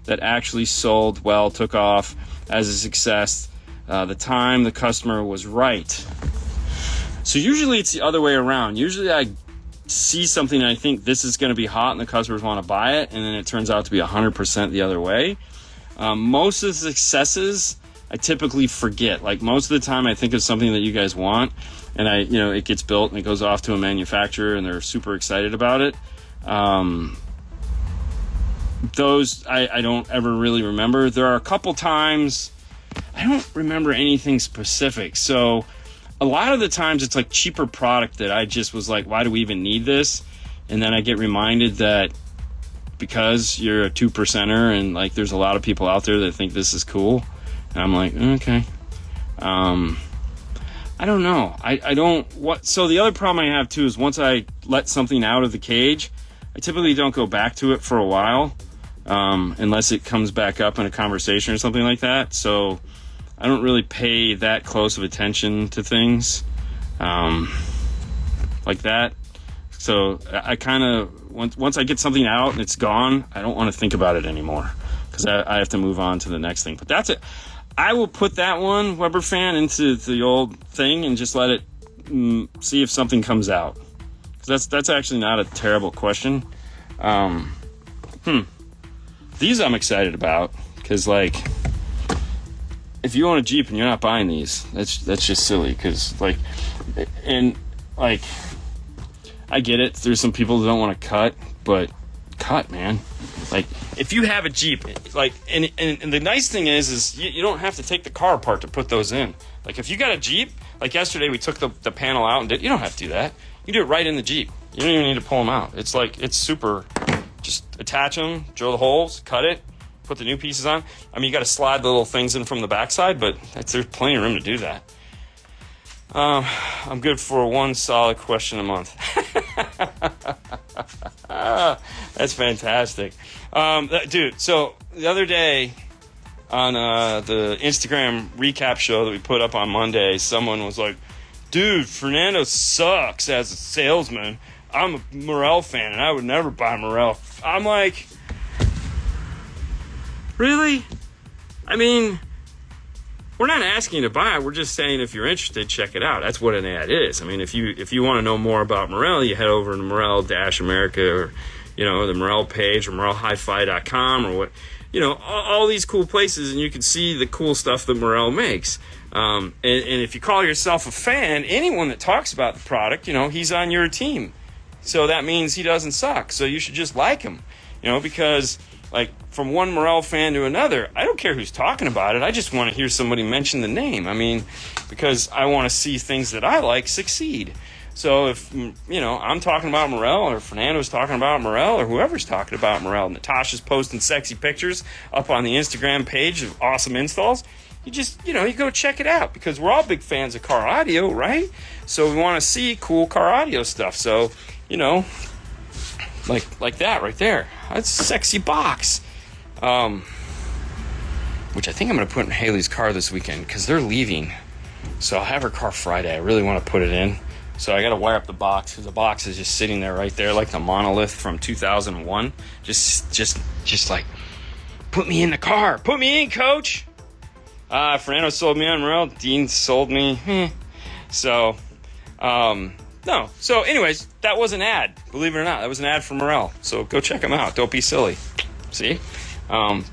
that actually sold well, took off as a success. The time the customer was right. So usually it's the other way around. Usually I see something and I think this is going to be hot and the customers want to buy it, and then it turns out to be 100% the other way. Most of the successes I typically forget. Like, most of the time I think of something that you guys want, and it gets built and it goes off to a manufacturer and they're super excited about it. Those I don't ever really remember. There are a couple times I don't remember anything specific. So a lot of the times it's like cheaper product that I just was like, why do we even need this? And then I get reminded that because you're a 2%er and like there's a lot of people out there that think this is cool. And I'm like, okay. I don't know. So the other problem I have too is once I let something out of the cage, I typically don't go back to it for a while, unless it comes back up in a conversation or something like that. So I don't really pay that close of attention to things, like that. So I kind of, once I get something out and it's gone, I don't want to think about it anymore, because I have to move on to the next thing. But that's it. I will put that one, Weber fan, into the old thing and just let it see if something comes out. Because that's actually not a terrible question. These I'm excited about, because like, if you own a Jeep and you're not buying these, that's just silly. Because like, I get it. There's some people that don't want to cut, but cut, man. Like, if you have a Jeep, like, and the nice thing is you don't have to take the car apart to put those in. Like, if you got a Jeep, like yesterday we took the panel out and you don't have to do that. You do it right in the Jeep. You don't even need to pull them out. It's like, it's super, just attach them, drill the holes, cut it, put the new pieces on. I mean, you got to slide the little things in from the backside, but there's plenty of room to do that. I'm good for one solid question a month. That's fantastic. Dude, so the other day on the Instagram recap show that we put up on Monday, someone was like, dude, Fernando sucks as a salesman. I'm a Morel fan and I would never buy Morel. I'm like, really? I mean, we're not asking you to buy it. We're just saying if you're interested, check it out. That's what an ad is. I mean, if you want to know more about Morel, you head over to Morel-America, or the Morel page, or MorelHiFi.com, or what, all these cool places, and you can see the cool stuff that Morel makes. And if you call yourself a fan, anyone that talks about the product, he's on your team. So that means he doesn't suck. So you should just like him, because like from one Morel fan to another, I don't care who's talking about it. I just want to hear somebody mention the name. I mean, because I want to see things that I like succeed. So if, I'm talking about Morel, or Fernando's talking about Morel, or whoever's talking about Morel, Natasha's posting sexy pictures up on the Instagram page of awesome installs, you just, you go check it out, because we're all big fans of car audio, right? So we want to see cool car audio stuff. So, like that right there. That's a sexy box. Which I think I'm going to put in Haley's car this weekend, because they're leaving. So I'll have her car Friday. I really want to put it in. So I got to wire up the box because the box is just sitting there right there like the monolith from 2001. Just like, put me in the car. Put me in, coach. Fernando sold me on Morel. Dean sold me. So, no. So anyways, that was an ad. Believe it or not, that was an ad for Morel. So go check them out. Don't be silly. See? God,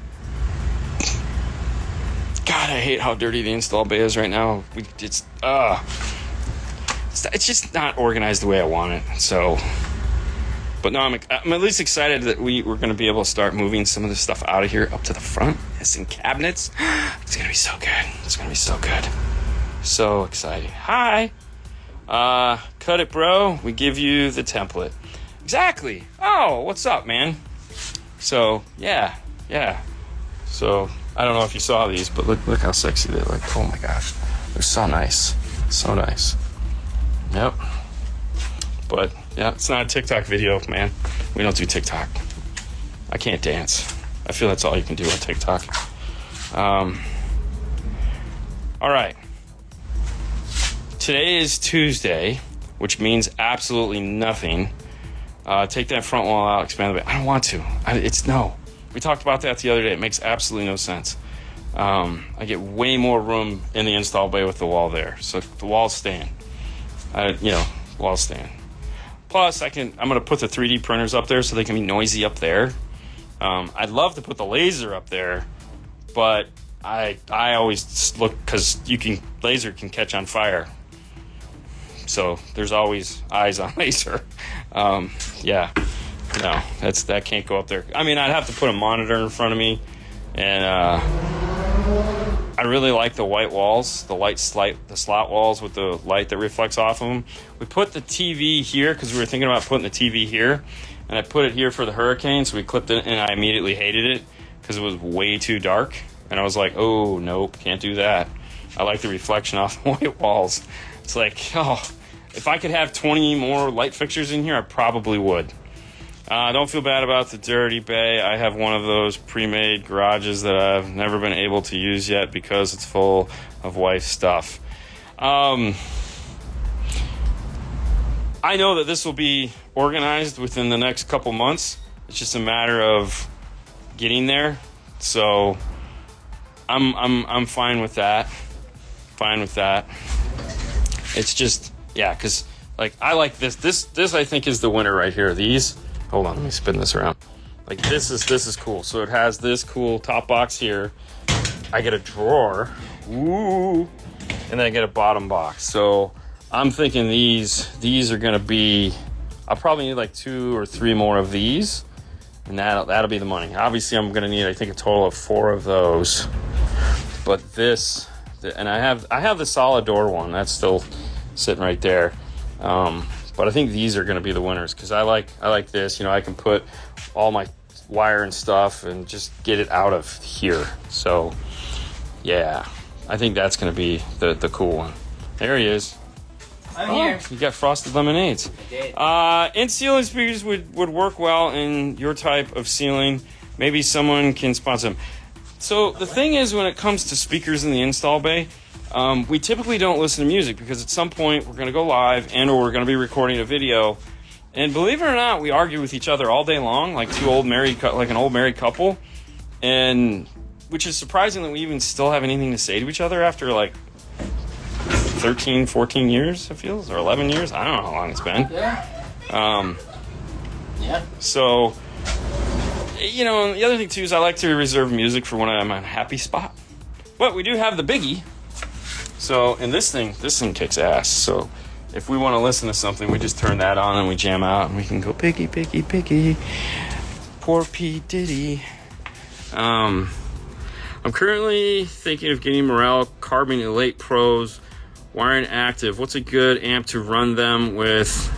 I hate how dirty the install bay is right now. It's just not organized the way I want it. So, but no, I'm at least excited that we're going to be able to start moving some of this stuff out of here up to the front. It's in cabinets. It's going to be so good. It's going to be so good. So exciting. Hi. Cut it, bro. We give you the template. Exactly. Oh, what's up, man? So, yeah. So, I don't know if you saw these, but look how sexy they look. Oh my gosh. They're so nice. So nice. Yep. But, yeah, it's not a TikTok video, man. We don't do TikTok. I can't dance. I feel that's all you can do on TikTok. All right. Today is Tuesday, which means absolutely nothing. Take that front wall out, expand the bay. I don't want to. No. We talked about that the other day. It makes absolutely no sense. I get way more room in the install bay with the wall there. So the walls stand. Walls stand. Plus, I'm going to put the 3D printers up there so they can be noisy up there. I'd love to put the laser up there, but I always look because laser can catch on fire. So there's always eyes on laser. Yeah. No, that can't go up there. I mean, I'd have to put a monitor in front of me, and I really like the white walls, the slot walls with the light that reflects off of them. We put the TV here because we were thinking about putting the TV here, and I put it here for the hurricane, so we clipped it, and I immediately hated it because it was way too dark, and I was like, oh, nope, can't do that. I like the reflection off the white walls. It's like, if I could have 20 more light fixtures in here, I probably would. Don't feel bad about the dirty bay. I have one of those pre-made garages that I've never been able to use yet because it's full of wife stuff. I know that this will be organized within the next couple months. It's just a matter of getting there. So I'm fine with that. Fine with that. It's just, yeah, because like I like this. This I think is the winner right here. These. Hold on, let me spin this around. Like this is cool. So it has this cool top box here. I get a drawer. Ooh. And then I get a bottom box. So I'm thinking these are gonna be, I'll probably need like 2 or 3 more of these. And that'll be the money. Obviously I'm gonna need, I think, a total of 4 of those. But and I have the solid door one. That's still sitting right there. But I think these are going to be the winners because I like this. I can put all my wire and stuff and just get it out of here. So, yeah, I think that's going to be the cool one. There he is. I'm here. You got frosted lemonades. In-ceiling speakers would work well in your type of ceiling. Maybe someone can sponsor them. So the thing is, when it comes to speakers in the install bay, we typically don't listen to music because at some point we're going to go live or we're going to be recording a video. And believe it or not, we argue with each other all day long, like an old married couple. And which is surprising that we even still have anything to say to each other after like 13, 14 years, it feels, or 11 years. I don't know how long it's been. Yeah. Yeah. So, and the other thing too is I like to reserve music for when I'm in a happy spot. But we do have the biggie. So, and this thing kicks ass. So, if we want to listen to something, we just turn that on and we jam out and we can go piggy, piggy, piggy. Poor P. Diddy. I'm currently thinking of getting Morel Carbon Elite Pros wiring active. What's a good amp to run them with?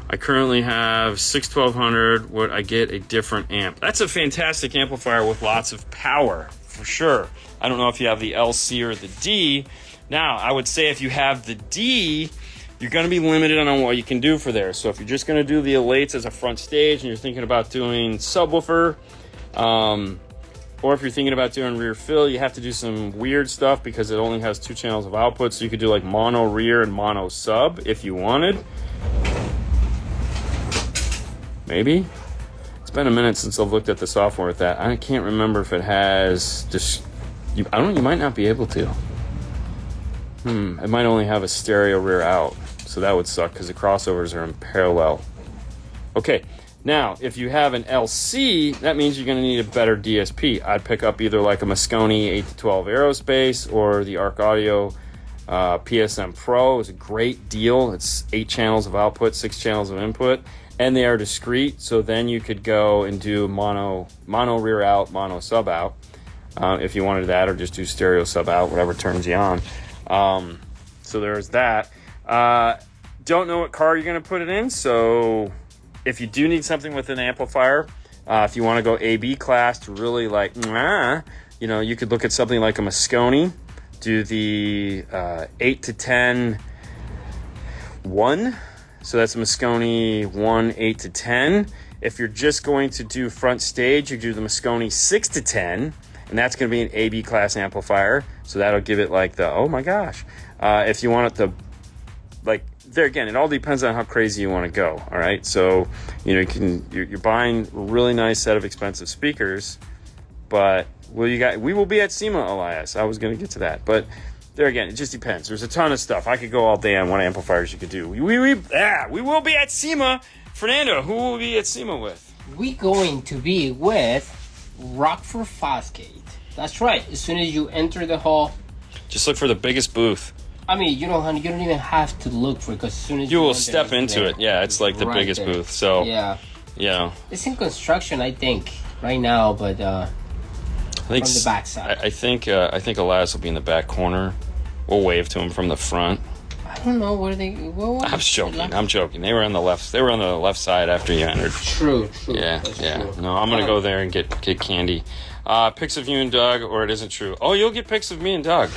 I currently have 61200. Would I get a different amp? That's a fantastic amplifier with lots of power, for sure. I don't know if you have the LC or the D. Now, I would say if you have the D, you're going to be limited on what you can do for there. So if you're just going to do the Elites as a front stage and you're thinking about doing subwoofer, Or if you're thinking about doing rear fill, you have to do some weird stuff because it only has 2 channels of output. So you could do like mono rear and mono sub if you wanted. Maybe. It's been a minute since I've looked at the software with that. I can't remember if it has just. You might not be able to. It might only have a stereo rear out. So that would suck because the crossovers are in parallel. Okay. Now, if you have an LC, that means you're going to need a better DSP. I'd pick up either like a Moscone 8-12 Aerospace or the Arc Audio PSM Pro. It's a great deal. It's 8 channels of output, 6 channels of input, and they are discrete. So then you could go and do mono rear out, mono sub out if you wanted that, or just do stereo sub out, whatever turns you on. So there's that. Don't know what car you're going to put it in, so if you do need something with an amplifier, if you want to go AB class to really like, you could look at something like a Moscone, do the 8-10 1. So that's a Moscone 1, 8-10. If you're just going to do front stage, you do the Moscone 6-10, and that's going to be an AB class amplifier. So that'll give it like the, oh my gosh. If you want it to, like, there again, it all depends on how crazy you want to go. All right, so you're buying a really nice set of expensive speakers, but we will be at SEMA, Elias. I was going to get to that, but there again, it just depends. There's a ton of stuff. I could go all day on what amplifiers you could do. We will be at SEMA. Fernando, who will we be at SEMA with? We're going to be with Rockford Fosgate. That's right. As soon as you enter the hall, just look for the biggest booth. I mean, you don't even have to look for it because as soon as you will step into it. Yeah, it's like the biggest booth. So yeah, it's in construction, I think, right now, but I think from the back side. I think Elias will be in the back corner. We'll wave to him from the front. I don't know where they. I'm joking. They were on the left. They were on the left side after you entered. True. Yeah. True. No, I'm gonna go there and get candy. Pics of you and Doug, or it isn't true. Oh, you'll get pics of me and Doug.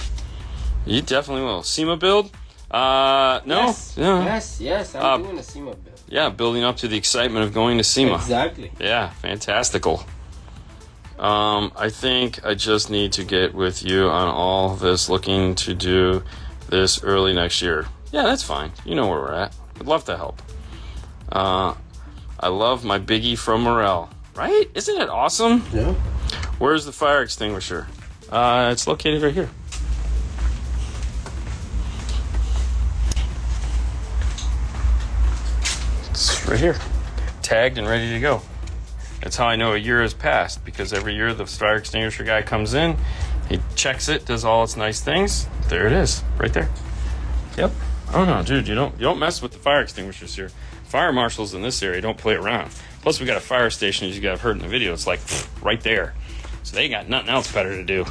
You definitely will. SEMA build? No. Yes. I'm doing a SEMA build. Yeah, building up to the excitement of going to SEMA. Exactly. Yeah, fantastical. I think I just need to get with you on all this, looking to do this early next year. Yeah, that's fine. You know where we're at. I'd love to help. I love my biggie from Morel. Right? Isn't it awesome? Yeah. Where's the fire extinguisher? It's located right here. It's right here. Tagged and ready to go. That's how I know a year has passed, because every year the fire extinguisher guy comes in, he checks it, does all its nice things. There it is, right there. Yep. Oh no, dude, you don't mess with the fire extinguishers here. Fire marshals in this area don't play around. Plus, we got a fire station, as you guys have heard in the video. It's like right there, so they got nothing else better to do.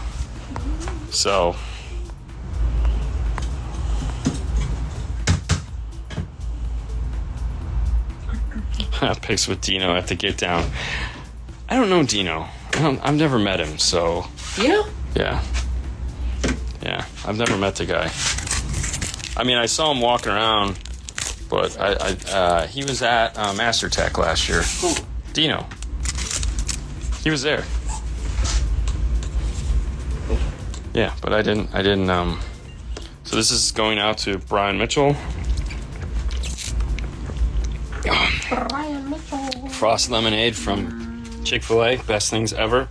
So. Pics with Dino at the get down. I don't know Dino. I've never met him, so. Dino? Yeah, I've never met the guy. I mean, I saw him walking around, but he was at Master Tech last year. Who? Dino. He was there. Yeah, but I didn't. So this is going out to Brian Mitchell. Frost lemonade from Chick-fil-A, best things ever.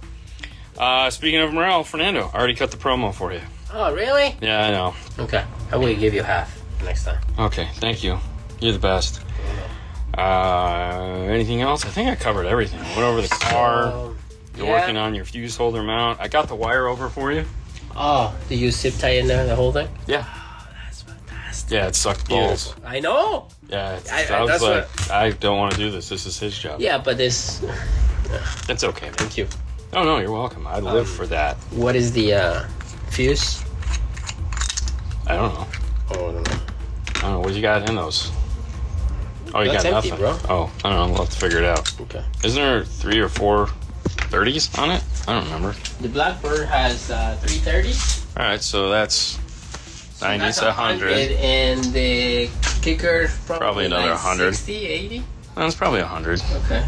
Speaking of Morel, Fernando, I already cut the promo for you. Oh, really? Yeah, I know. Okay, I will give you half next time. Okay, thank you. You're the best. Anything else? I think I covered everything. I went over the car. You're working on your fuse holder mount. I got the wire over for you. Oh, did you zip tie in there, the whole thing? Yeah. Oh, that's fantastic. Yeah, it sucked balls. I know. Yeah, I was like, I don't want to do this. This is his job. Yeah, but this... It's okay. Thank you. Oh, no, you're welcome. I live for that. What is the fuse? I don't know. Oh, I don't know. I don't know. What you got in those? Oh, you That's got empty, nothing. bro. Oh, I don't know. We'll have to figure it out. Okay. Isn't there 3 or 4 30s on it? I don't remember. The Blackbird has 330s. All right, so that's 90 that's to 100. And the kicker Probably another 100. 60, 80? That's probably 100. Okay.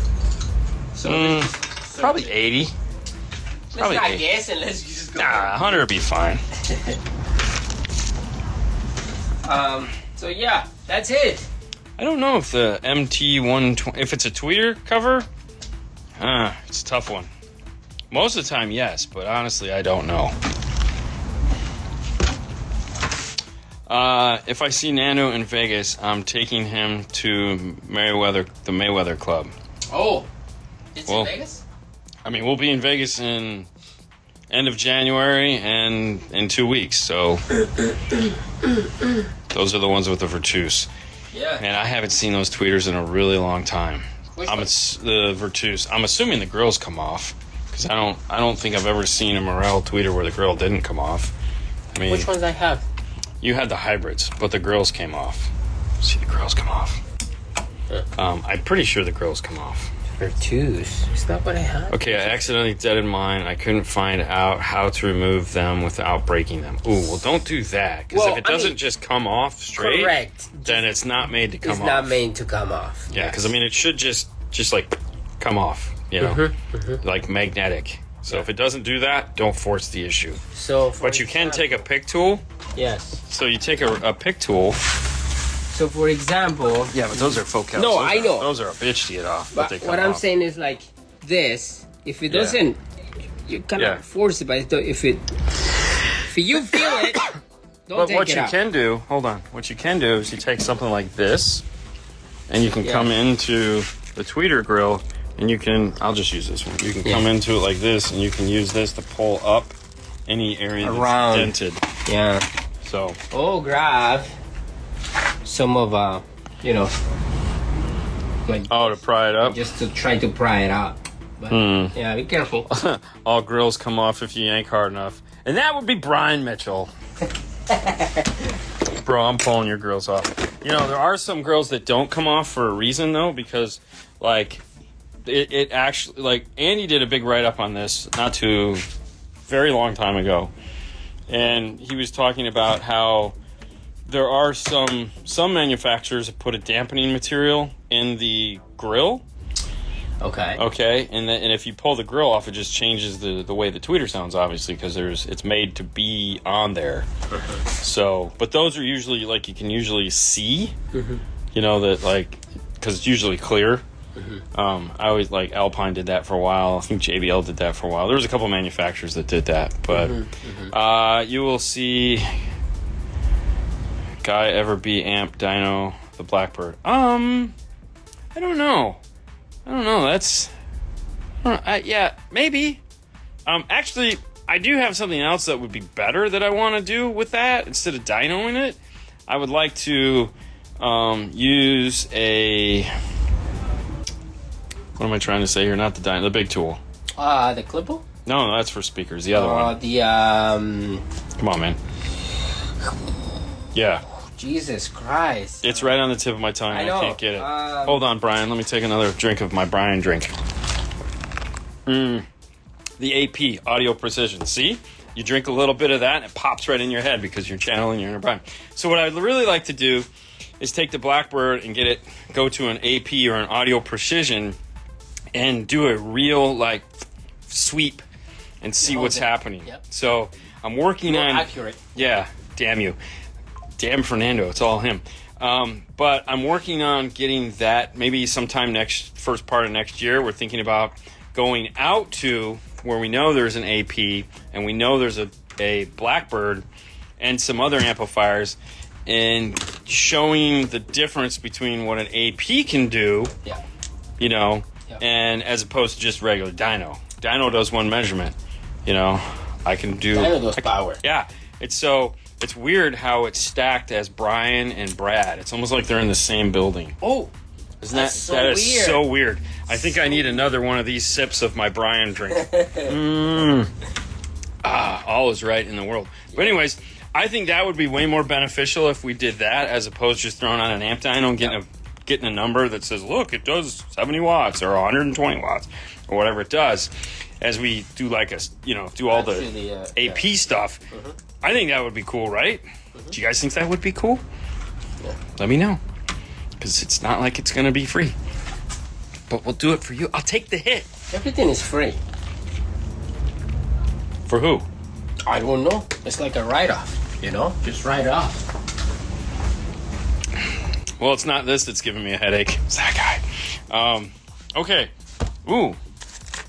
So, Probably 80. Probably not 8. guess and let's just go. Nah, 100 would be fine. So yeah, that's it. I don't know if the MT120, if it's a tweeter cover, it's a tough one. Most of the time, yes, but honestly, I don't know. If I see Nando in Vegas, I'm taking him to the Mayweather Club. Oh, it's in Vegas? I mean, we'll be in Vegas in end of January and in 2 weeks, so those are the ones with the Virtus. Yeah. Man, I haven't seen those tweeters in a really long time. The Virtus. I'm assuming the grills come off, because I don't think I've ever seen a Morel tweeter where the grill didn't come off. I mean, which ones I have? You had the hybrids, but the grills came off. See, the grills come off. I'm pretty sure the grills come off. Virtus. Is that what I have? Okay, I accidentally deaded mine. I couldn't find out how to remove them without breaking them. Ooh, well, don't do that. Because if it doesn't just come off straight, correct, then it's not made to come off. It's not made to come off. Yeah, because I mean, it should just like come off, you know, like magnetic. So if it doesn't do that, don't force the issue. But you can take a pick tool. Yes. So you take a pick tool. So for example. Yeah, but those are focals. No, I know. Those are a bitch to get off. But they come what I'm off. saying is like this. If it doesn't, you cannot force it. But if you feel it, don't take it out. But what you can do, hold on. What you can do is you take something like this, and you can come into the tweeter grill, and you can. I'll just use this one. You can come into it like this, and you can use this to pull up any area that's dented. Yeah. So. Grab some of like. Oh, to pry it up. Just to try to pry it out. But, yeah, be careful. All grills come off if you yank hard enough, and that would be Brian Mitchell. Bro, I'm pulling your grills off. You know, there are some grills that don't come off for a reason though, because like it actually, like Andy did a big write-up on this not too very long time ago, and he was talking about how there are some manufacturers that put a dampening material in the grill. Okay, and if you pull the grill off, it just changes the way the tweeter sounds, obviously, because it's made to be on there. So, but those are usually, like, you can usually see, you know, that, like, because it's usually clear. I always, like, Alpine did that for a while. I think JBL did that for a while. There was a couple manufacturers that did that, but you will see Guy Ever Be Amp Dyno the Blackbird. I don't know. That's yeah, maybe. Actually, I do have something else that would be better that I want to do with that instead of dynoing it. I would like to use a. What am I trying to say here? Not the dyno, the big tool. The Clipple? No, that's for speakers. The other one. Come on, man. Yeah. Jesus Christ. It's right on the tip of my tongue. I can't get it. Hold on, Brian. Let me take another drink of my Brian drink. The AP, Audio Precision. See? You drink a little bit of that and it pops right in your head because you're channeling your inner Brian. So what I'd really like to do is take the Blackbird and go to an AP or an Audio Precision and do a real, like, sweep and see what's happening. Yep. So I'm working on... accurate. Yeah, damn you. Damn Fernando, it's all him. But I'm working on getting that maybe sometime first part of next year. We're thinking about going out to where we know there's an AP and we know there's a Blackbird and some other amplifiers and showing the difference between what an AP can do, you know, and as opposed to just regular dyno. Dyno does one measurement, you know. I can do... Dyno does power. Yeah, it's weird how it's stacked as Brian and Brad. It's almost like they're in the same building. Oh, isn't that is so weird? I think I need another one of these sips of my Brian drink. All is right in the world. But anyways, I think that would be way more beneficial if we did that as opposed to just throwing on an amp dyno and getting a number that says, look, it does 70 watts or 120 watts or whatever it does. As we do do all the AP stuff. I think that would be cool, right? Do you guys think that would be cool? Yeah. Let me know. Because it's not like it's going to be free. But we'll do it for you. I'll take the hit. Everything is free. For who? I don't know. It's like a write-off, you know? Just write it off. Well, it's not this that's giving me a headache. It's that guy. Okay. Ooh.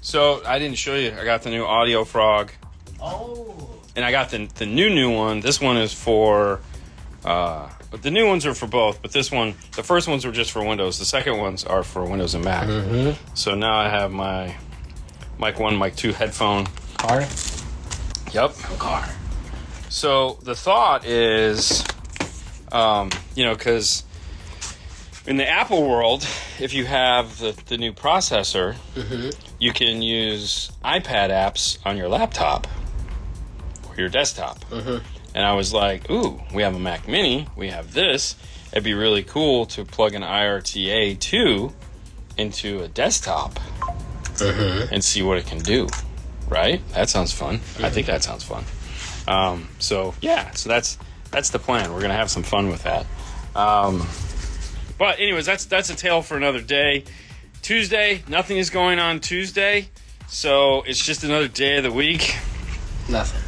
So, I didn't show you. I got the new Audio Frog. Oh. And I got the new one. This one is for... but the new ones are for both. But this one... The first ones were just for Windows. The second ones are for Windows and Mac. Mm-hmm. So now I have my Mic 1, Mic 2 headphone. Car? Yep. Car. So, the thought is... because... In the Apple world, if you have the new processor, mm-hmm. you can use iPad apps on your laptop or your desktop. Mm-hmm. And I was like, ooh, we have a Mac Mini, we have this. It'd be really cool to plug an IRTA 2 into a desktop mm-hmm. and see what it can do. Right? That sounds fun. Mm-hmm. I think that sounds fun. So that's the plan. We're going to have some fun with that. But anyways, that's a tale for another day. Tuesday, nothing is going on Tuesday, so it's just another day of the week. Nothing.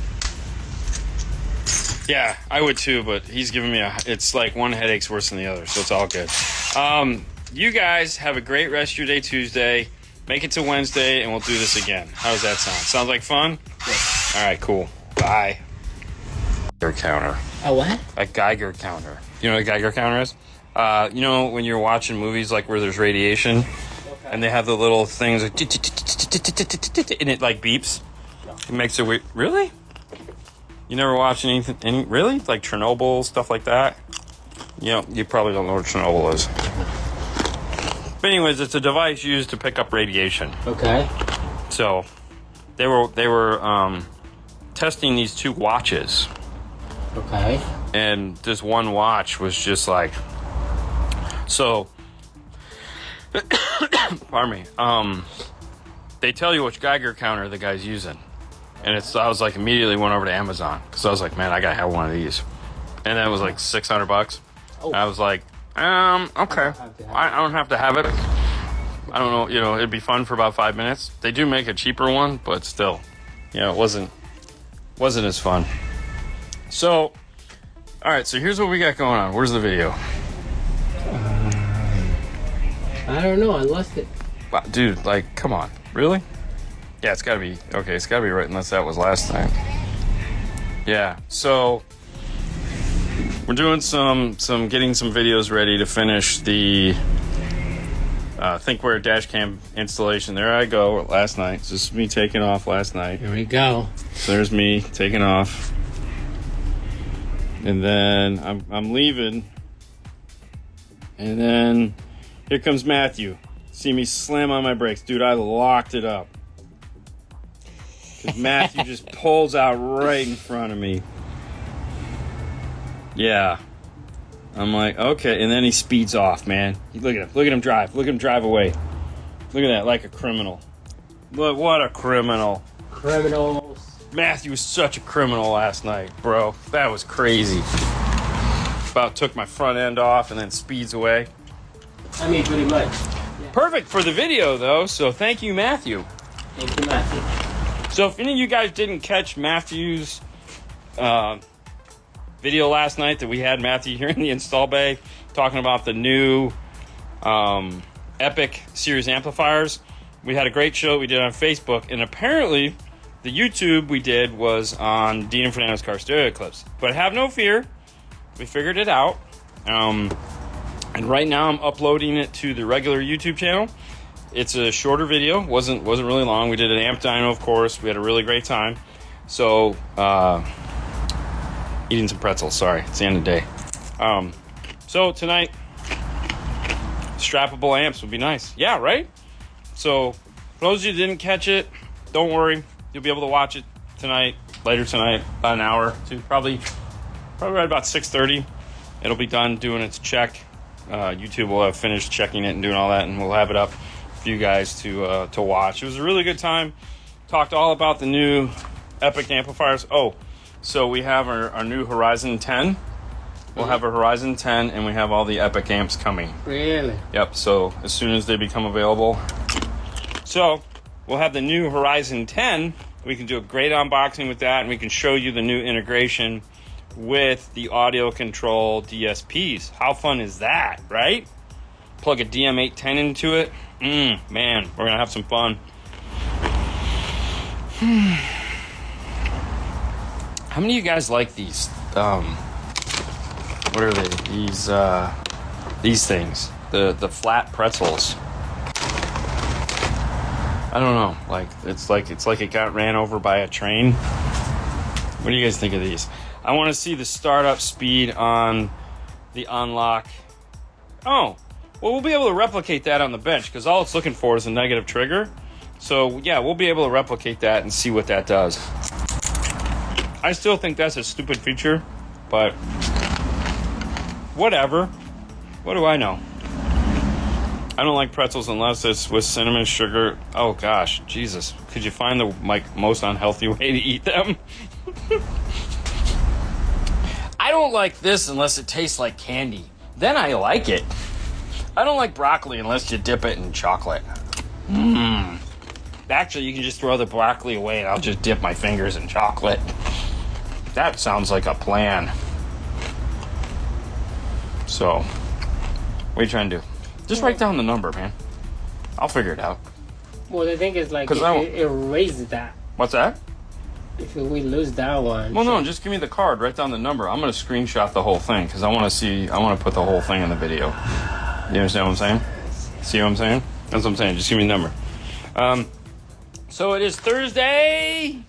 Yeah, I would too, but he's giving me it's like one headache's worse than the other, so it's all good. You guys have a great rest of your day Tuesday. Make it to Wednesday, and we'll do this again. How does that sound? Sounds like fun? Yes. All right, cool. Bye. Geiger counter. A what? A Geiger counter. You know what a Geiger counter is? You know when you're watching movies like where there's radiation, okay. and they have the little things like, and it like beeps. It makes it weird. Really? You never watched anything? Really? Like Chernobyl, stuff like that? You know, you probably don't know what Chernobyl is. But anyways, it's a device used to pick up radiation. Okay. So they were testing these two watches. Okay. And this one watch was just like. So, pardon me. They tell you which Geiger counter the guy's using, and I was like immediately went over to Amazon because I was like, man, I gotta have one of these, and that was like $600. Oh. I was like, okay, I don't have to have it. I don't know, it'd be fun for about 5 minutes. They do make a cheaper one, but still, it wasn't as fun. So, all right, so here's what we got going on. Where's the video? I don't know. I lost it. Dude, like, come on. Really? Yeah, it's gotta be... Okay, it's gotta be right unless that was last time. Yeah, so... We're doing getting some videos ready to finish the... ThinkWare dashcam installation. There I go last night. So this is me taking off last night. Here we go. So there's me taking off. And then I'm leaving. And then... Here comes Matthew. See me slam on my brakes. Dude, I locked it up. Because Matthew just pulls out right in front of me. Yeah. I'm like, okay. And then he speeds off, man. Look at him. Look at him drive. Look at him drive away. Look at that, like a criminal. Look, what a criminal. Criminals. Matthew was such a criminal last night, bro. That was crazy. About took my front end off and then speeds away. I mean, pretty much. Yeah. Perfect for the video, though, so thank you, Matthew. Thank you, Matthew. So if any of you guys didn't catch Matthew's video last night that we had Matthew here in the install bay talking about the new Epic series amplifiers, we had a great show we did on Facebook, and apparently the YouTube we did was on Dean and Fernando's car stereo clips. But have no fear, we figured it out. And right now I'm uploading it to the regular YouTube channel. It's a shorter video, wasn't really long. We did an amp dyno, of course. We had a really great time. So, eating some pretzels, sorry, it's the end of the day. So tonight, strappable amps would be nice. Yeah, right? So, for those of you who didn't catch it, don't worry. You'll be able to watch it tonight, later tonight, about an hour to probably right about 6:30. It'll be done doing its check. YouTube will have finished checking it and doing all that, and we'll have it up for you guys to watch. It was a really good time. Talked all about the new Epic amplifiers. Oh, so we have our new Horizon 10. We'll have a Horizon 10, and we have all the Epic amps coming. Really? Yep, so as soon as they become available. So, we'll have the new Horizon 10, We can do a great unboxing with that, and we can show you the new integration with the audio control DSPs. How fun is that, right? Plug a DM810 into it. Man, we're gonna have some fun. How many of you guys like these? What are they? These things. The flat pretzels. I don't know. It's like it got ran over by a train. What do you guys think of these? I want to see the startup speed on the unlock. Oh, well, we'll be able to replicate that on the bench because all it's looking for is a negative trigger. So yeah, we'll be able to replicate that and see what that does. I still think that's a stupid feature, but whatever. What do I know? I don't like pretzels unless it's with cinnamon, sugar. Oh gosh, Jesus. Could you find the most unhealthy way to eat them? I don't like this unless it tastes like candy. Then I like it. I don't like broccoli unless you dip it in chocolate. Actually, you can just throw the broccoli away and I'll just dip my fingers in chocolate. That sounds like a plan. So, what are you trying to do? Just write down the number, man. I'll figure it out. Well, the thing is, like, it raises that. What's that? If we lose that one. Well, no, just give me the card. Write down the number. I'm going to screenshot the whole thing because I want to put the whole thing in the video. You understand what I'm saying? See what I'm saying? That's what I'm saying. Just give me the number. So it is Thursday.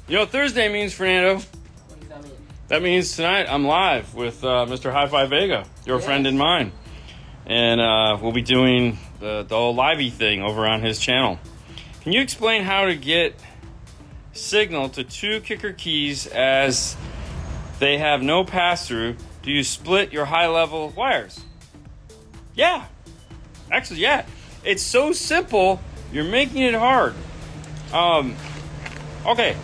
You know what Thursday means, Fernando? What does that mean? That means tonight I'm live with Mr. Hi-Fi Vega, your friend and mine. And we'll be doing the whole livey thing over on his channel. Can you explain how to get signal to two kicker keys as they have no pass-through? Do you split your high-level wires? Yeah. Actually, yeah. It's so simple, you're making it hard. Okay.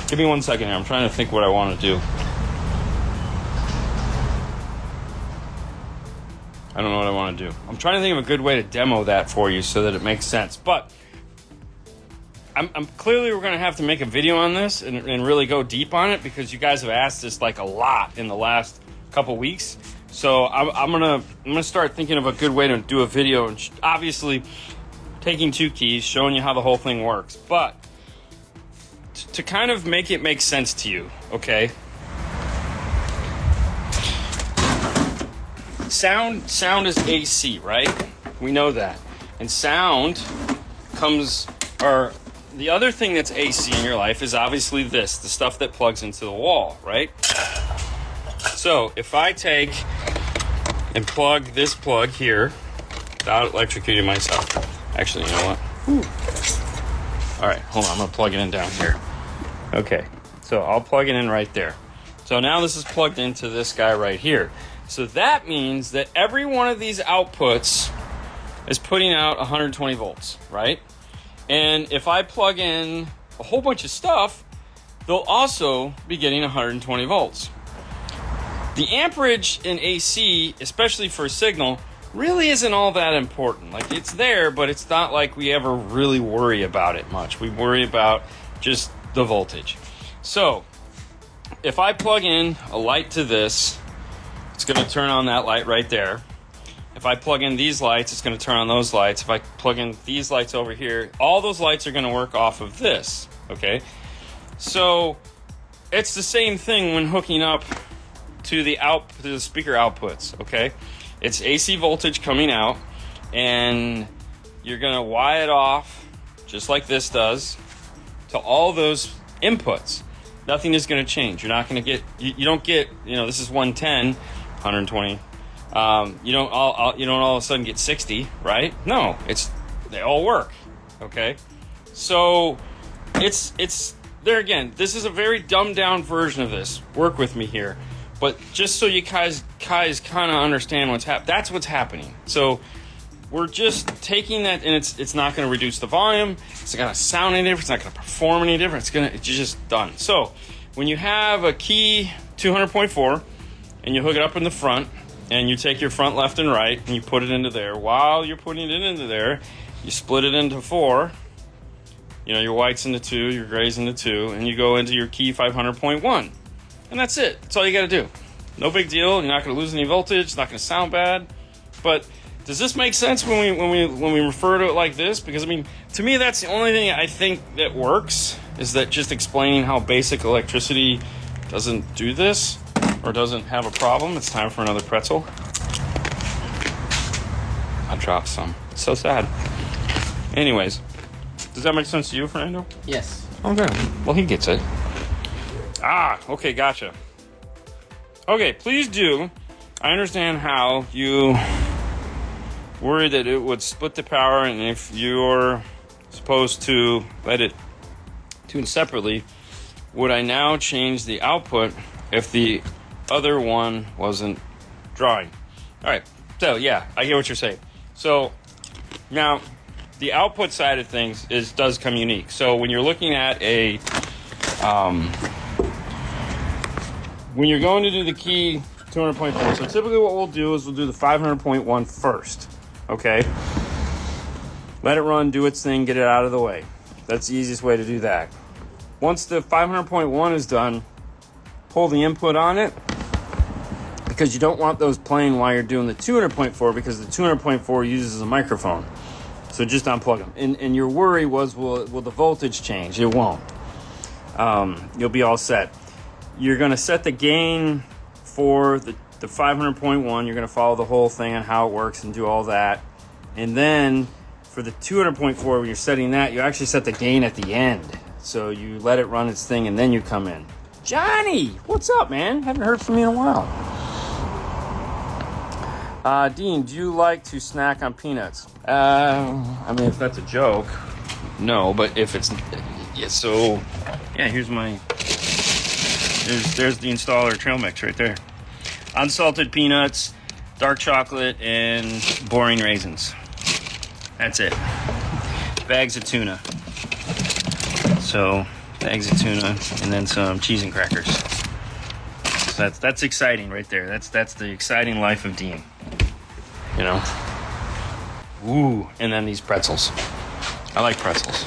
Give me 1 second here. I'm trying to think what I want to do. I don't know what I want to do. I'm trying to think of a good way to demo that for you so that it makes sense. But I'm clearly we're going to have to make a video on this and really go deep on it because you guys have asked this like a lot in the last couple weeks. So I'm gonna start thinking of a good way to do a video and obviously taking two keys, showing you how the whole thing works. But to kind of make it make sense to you, okay? Sound is AC, right? We know that. And sound comes, or the other thing that's AC in your life is obviously the stuff that plugs into the wall, right? So if I take and plug this plug here without electrocuting myself. Actually, you know what? All right, hold on, I'm gonna plug it in down here. Okay, so I'll plug it in right there. So now this is plugged into this guy right here. So that means that every one of these outputs is putting out 120 volts, right? And if I plug in a whole bunch of stuff, they'll also be getting 120 volts. The amperage in AC, especially for a signal, really isn't all that important. Like, it's there, but it's not like we ever really worry about it much. We worry about just the voltage. So if I plug in a light to this, it's going to turn on that light right there. If I plug in these lights, it's going to turn on those lights. If I plug in these lights over here, all those lights are going to work off of this, okay? So it's the same thing when hooking up to the speaker outputs, okay? It's AC voltage coming out, and you're going to wire it off, just like this does, to all those inputs. Nothing is going to change. You're not going to get, you don't get, this is 110, 120. You don't all of a sudden get 60, right? No, they all work, okay? So it's there again. This is a very dumbed down version of this. Work with me here, but just so you guys kind of understand what's happening. That's what's happening. So we're just taking that, and it's not going to reduce the volume. It's not going to sound any different. It's not going to perform any different. It's just done. So when you have a key 200.4 and you hook it up in the front, and you take your front left and right and you put it into there. While you're putting it into there, you split it into 4. You know, your whites into 2, your grays into 2, and you go into your key 500.1. And that's it. That's all you got to do. No big deal. You're not going to lose any voltage. It's not going to sound bad. But does this make sense when we refer to it like this? Because I mean, to me, that's the only thing I think that works, is that just explaining how basic electricity doesn't do this or doesn't have a problem. It's time for another pretzel. I dropped some. It's so sad. Anyways, does that make sense to you, Fernando? Yes. Okay. Well, he gets it. Okay, gotcha. Okay, please do. I understand how you worry that it would split the power, and if you're supposed to let it tune separately, would I now change the output if the other one wasn't drawing? All right, so yeah, I get what you're saying. So now the output side of things does come unique. So when you're looking at when you're going to do the key 200.4, so typically what we'll do is we'll do the 500.1 first, okay? Let it run, do its thing, get it out of the way. That's the easiest way to do that. Once the 500.1 is done, pull the input on it, because you don't want those playing while you're doing the 200.4, because the 200.4 uses a microphone. So just unplug them. And your worry was, will the voltage change? It won't. You'll be all set. You're going to set the gain for the 500.1. You're going to follow the whole thing on how it works and do all that. And then for the 200.4, when you're setting that, you actually set the gain at the end. So you let it run its thing and then you come in. Johnny, what's up, man? Haven't heard from you in a while. Dean, do you like to snack on peanuts? I mean, if that's a joke, no. But if it's, yeah, so, yeah, here's there's the installer trail mix right there. Unsalted peanuts, dark chocolate, and boring raisins. That's it. Bags of tuna. So, bags of tuna, and then some cheese and crackers. So that's exciting right there. That's the exciting life of Dean. You know? Ooh, and then these pretzels. I like pretzels.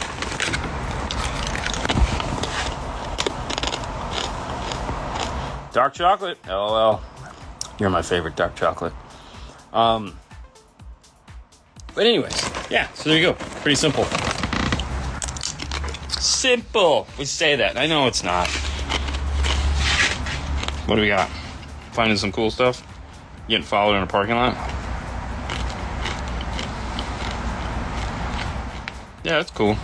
Dark chocolate? LOL. You're my favorite dark chocolate. But anyways, yeah, so there you go. Pretty simple. Simple. We say that. I know it's not. What do we got? Finding some cool stuff? Getting followed in a parking lot? Yeah, that's cool.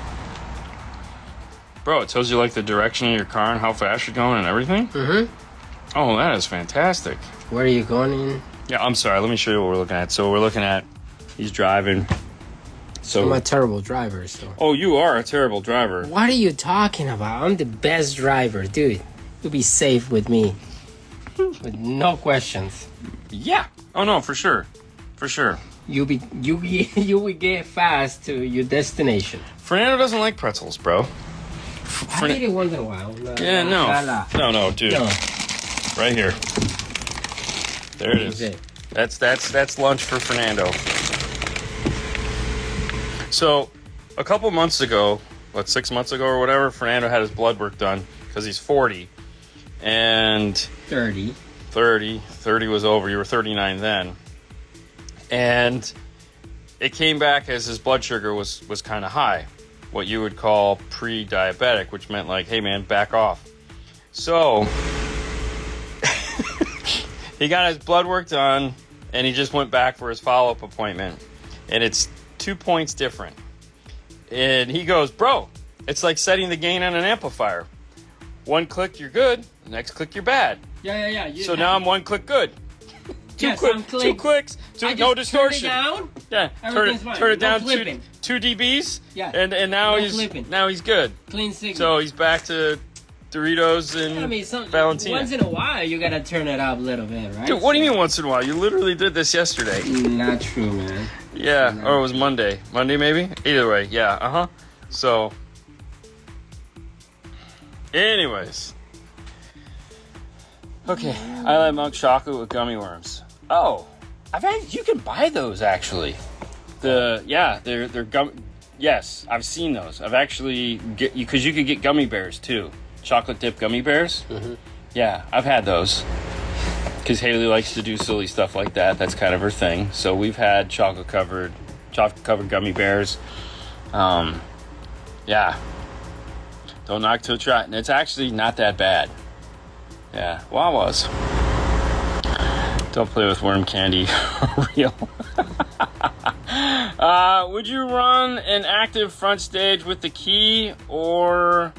Bro, it tells you like the direction of your car and how fast you're going and everything? Mm-hmm. Oh, that is fantastic. Where are you going in? Yeah, I'm sorry. Let me show you what we're looking at. So we're looking at, he's driving. So I'm a terrible driver, so. Oh, you are a terrible driver. What are you talking about? I'm the best driver, dude. You'll be safe with me. With no questions. Yeah. Oh no, for sure. For sure. You will get fast to your destination. Fernando doesn't like pretzels, bro. I eat it once in a while. Yeah, no, dude. No. Right here. There it is. That's lunch for Fernando. So, a couple months ago, 6 months ago or whatever, Fernando had his blood work done because he's 40. And 30 was over. You were 39 then. And it came back as his blood sugar was kind of high. What you would call pre-diabetic, which meant like, hey man, back off. So he got his blood work done and he just went back for his follow-up appointment. And it's 2 points different. And he goes, bro, it's like setting the gain on an amplifier. One click, you're good. Next click, you're bad. Yeah. So now I'm one click good. Two clicks, no distortion. Turn it down. Yeah, turn it down 2 dBs. Yeah. And now he's good. Clean signal. So he's back to Doritos and Valentina. Once in a while, you gotta turn it up a little bit, right? Dude, what do you mean once in a while? You literally did this yesterday. Not true, man. Yeah, or it was Monday. Monday, maybe? Either way, yeah, So, anyways. Okay, I like milk chocolate with gummy worms. Oh, You can buy those actually. They're gum. Yes, I've seen those. I've actually because you could get gummy bears too, chocolate dip gummy bears. Mm-hmm. Yeah, I've had those. Because Haley likes to do silly stuff like that. That's kind of her thing. So we've had chocolate covered gummy bears. Yeah. Don't knock till try. And it's actually not that bad. Yeah. Wawas. Don't play with worm candy. Real. Would you run an active front stage with the key or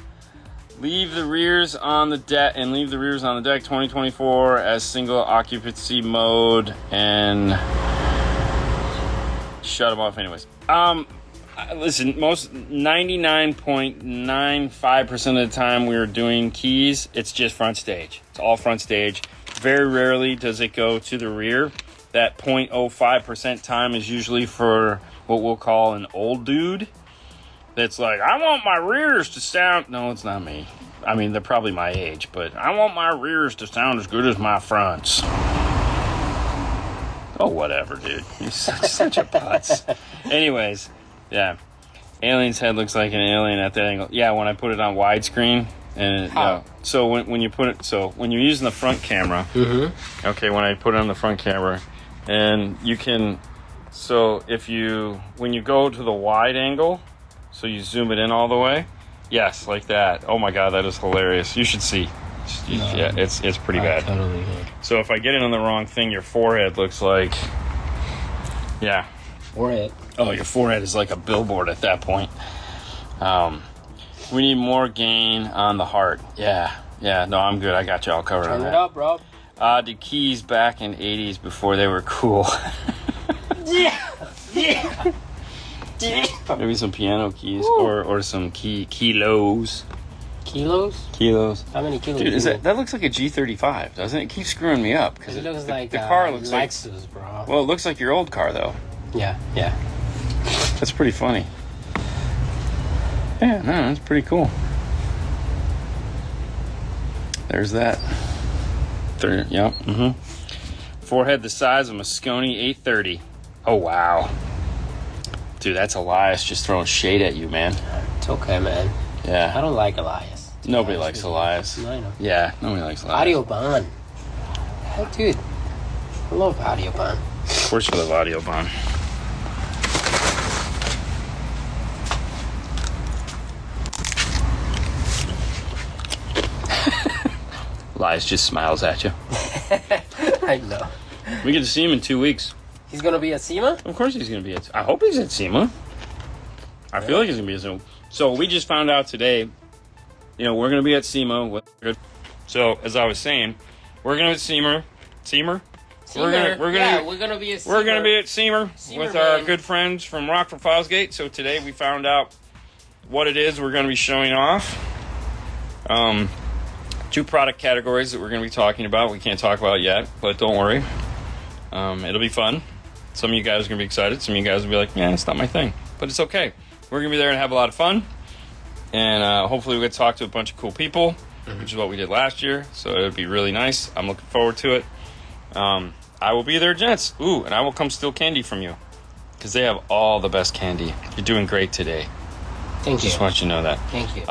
leave the rears on the deck 2024 as single occupancy mode and shut them off anyways? Listen, most 99.95% of the time we were doing keys, it's just front stage. It's all front stage. Very rarely does it go to the rear. That 0.05% time is usually for what we'll call an old dude. That's like, I want my rears to sound... No, it's not me. I mean, they're probably my age, but I want my rears to sound as good as my fronts. Oh, whatever, dude. You're such a putz. Anyways, yeah. Alien's head looks like an alien at that angle. Yeah, when I put it on widescreen. And so when you put it... So when you're using the front camera... Mm-hmm. Okay, when I put it on the front camera, and you can... So when you go to the wide angle... So you zoom it in all the way? Yes, like that. Oh my god, that is hilarious. You should see. Yeah, it's pretty bad. Totally good. So if I get it on the wrong thing, your forehead looks like... Yeah. Forehead. Oh, your forehead is like a billboard at that point. We need more gain on the heart. Yeah, no, I'm good. I got you all covered on that. Turn it up, bro. Did keys back in 80s before they were cool. Yeah. Maybe some piano keys or some kilos. Kilos? How many kilos? Dude, that looks like a G35, doesn't it? It keeps screwing me up because it looks like the car looks Lexus, bro. Well, it looks like your old car though. Yeah. That's pretty funny. Yeah, no, that's pretty cool. There's that. Yep. Mm-hmm. Forehead the size of a Moscone 830. Oh wow. Dude, that's Elias just throwing shade at you, man. It's okay, man. Yeah. I don't like Elias. Nobody likes Elias. I know. Yeah, nobody likes Elias. Audio Bond. Oh, dude. I love Audio Bond. Of course you love Audio Bond. Elias just smiles at you. I know. We get to see him in 2 weeks. He's gonna be at SEMA? Of course he's gonna be at... I hope he's at SEMA. I feel like he's gonna be at SEMA. So we just found out today, we're gonna be at SEMA. So as I was saying, we're gonna be at SEMA. We're gonna be at SEMA. We're gonna be at SEMA with our good friends from Rockford Fosgate. So today we found out what it is we're gonna be showing off. 2 product categories that we're gonna be talking about. We can't talk about yet, but don't worry. It'll be fun. Some of you guys are going to be excited. Some of you guys will be like, yeah, it's not my thing. But it's okay. We're going to be there and have a lot of fun. And hopefully we'll get to talk to a bunch of cool people, which is what we did last year. So it'll be really nice. I'm looking forward to it. I will be there, gents. Ooh, and I will come steal candy from you. Because they have all the best candy. You're doing great today. Thank you. Just want you to know that. Thank you.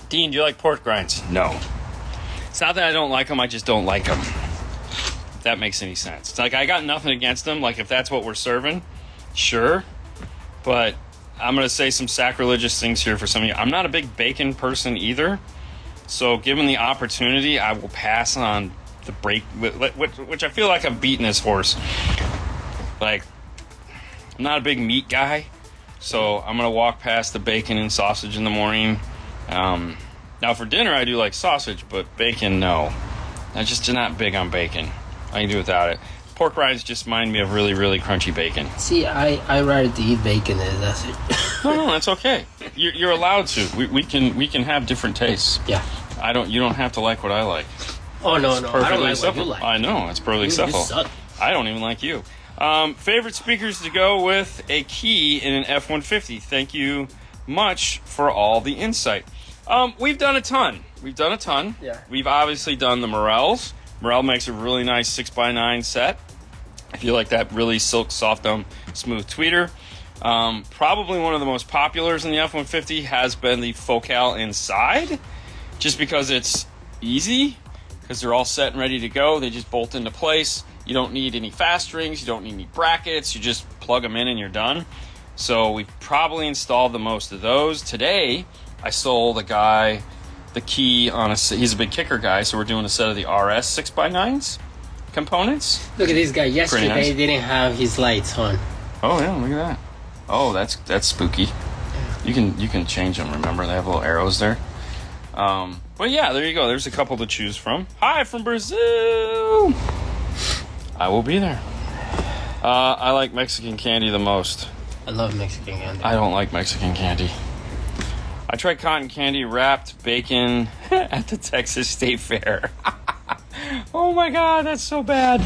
Dean, do you like pork grinds? No. It's not that I don't like them. I just don't like them. That makes any sense. It's like I got nothing against them. Like if that's what we're serving, sure. But I'm gonna say some sacrilegious things here for some of you. I'm not a big bacon person either. So given the opportunity, I will pass on the break, which I feel like I've beaten this horse. Like I'm not a big meat guy, so I'm gonna walk past the bacon and sausage in the morning. Now for dinner, I do like sausage, but bacon, no. I'm just not big on bacon. I can do without it. Pork rinds just remind me of really, really crunchy bacon. See, I rather to eat bacon than that's it. No, that's okay. You're allowed to. We can have different tastes. Yeah. You don't have to like what I like. Oh no, I don't like acceptable. what you like. I know, it's perfectly acceptable. You suck. I don't even like you. Favorite speakers to go with a key in an F-150. Thank you much for all the insight. We've done a ton. Yeah. We've obviously done the Morels. Morel makes a really nice 6x9 set. If you like that really silk, soft, smooth tweeter. Probably one of the most populars in the F-150 has been the Focal inside, just because it's easy, because they're all set and ready to go. They just bolt into place. You don't need any fast strings. You don't need any brackets. You just plug them in and you're done. So we've probably installed the most of those. Today, I sold a guy the key on he's a big kicker guy, so we're doing a set of the RS 6x9s components. Look at this guy. Yesterday nice. He didn't have his lights on. Oh yeah, look at that. Oh, that's spooky. You can change them. Remember, they have little arrows there. But yeah, there you go. There's a couple to choose from. Hi from Brazil. I will be there. I like Mexican candy the most. I love Mexican candy. I don't like Mexican candy. I tried cotton candy wrapped bacon at the Texas State Fair. Oh my God, that's so bad.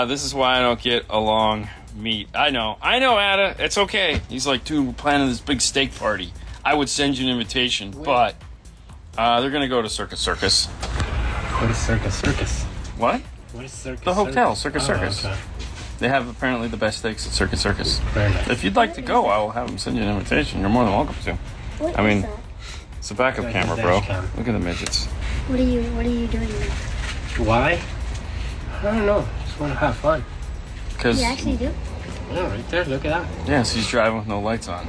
This is why I don't get along meat. I know, Ada. It's okay. He's like, dude, we're planning this big steak party. I would send you an invitation, but they're gonna go to Circus. What is Circus? What? What is Circus? The hotel, Circus. Okay. They have apparently the best steaks at Circus. Very nice. If you'd like to go, I will have them send you an invitation. You're more than welcome to. What I mean, is that? it's a backup Like camera, a bro. dash cam. Look at the midgets. What are you doing now? Why? I don't know. Just want to have fun. Because You actually do? Yeah, right there. Look at that. yes, he's driving with no lights on.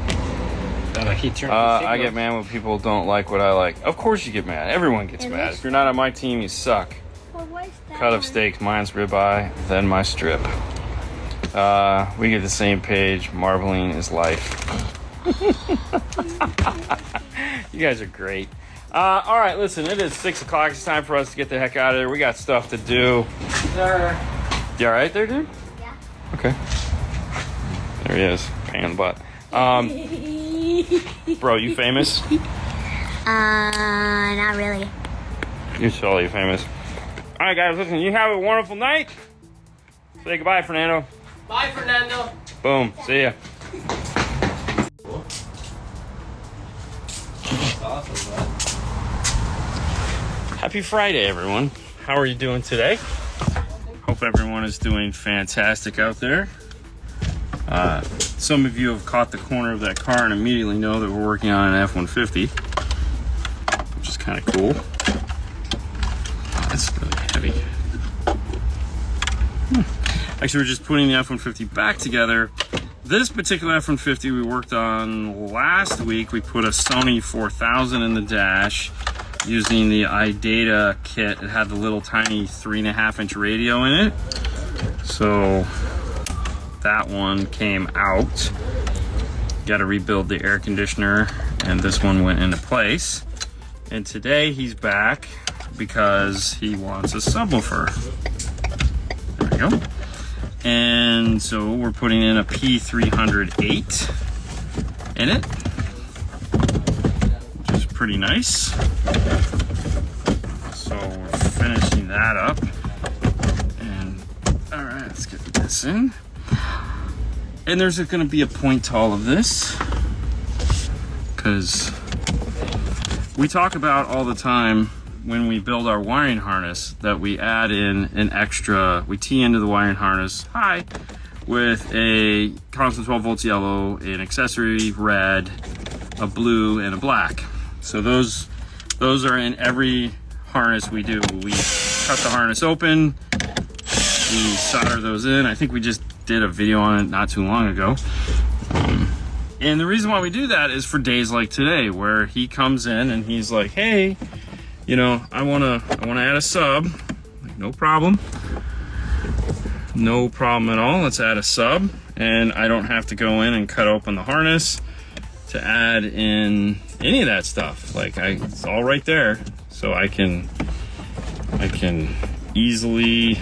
He turned I get mad when people don't like what I like. Of course you get mad. Everyone gets It mad. is- If you're not on my team, you suck. Well, what's that? Cut of steak, mine's ribeye, then my strip. We get the same page. Marbling is life. You guys are great. All right, listen, it is 6 o'clock. It's time for us to get the heck out of there. We got stuff to do. Sir. You all right there, dude? Yeah. Okay. There he is, pain in the butt. Bro, you famous? Not really. You're totally famous. All right, guys, listen, you have a wonderful night. Say goodbye, Fernando. Bye, Fernando. Boom. See ya. Awesome, bud. Happy Friday, everyone. How are you doing today? Hope everyone is doing fantastic out there. Some of you have caught the corner of that car and immediately know that we're working on an F-150, which is kind of cool. That's really heavy. Actually, we're just putting the F-150 back together. This particular F-150 we worked on last week. We put a Sony 4000 in the dash using the iData kit. It had the little tiny 3.5-inch radio in it. So that one came out. Got to rebuild the air conditioner, and this one went into place. And today he's back because he wants a subwoofer. There we go. And so we're putting in a P308 in it, which is pretty nice. So we're finishing that up. And all right, let's get this in. And there's going to be a point to all of this, because we talk about all the time when we build our wiring harness that we add in an extra, we tee into the wiring harness with a constant 12 volts yellow, an accessory red, a blue, and a black. So those are in every harness we do. We cut the harness open, we solder those in. I think we just did a video on it not too long ago. And the reason why we do that is for days like today, where he comes in and he's like, hey, you know, I wanna add a sub. Like, no problem at all. Let's add a sub, and I don't have to go in and cut open the harness to add in any of that stuff. Like, it's all right there, so I can easily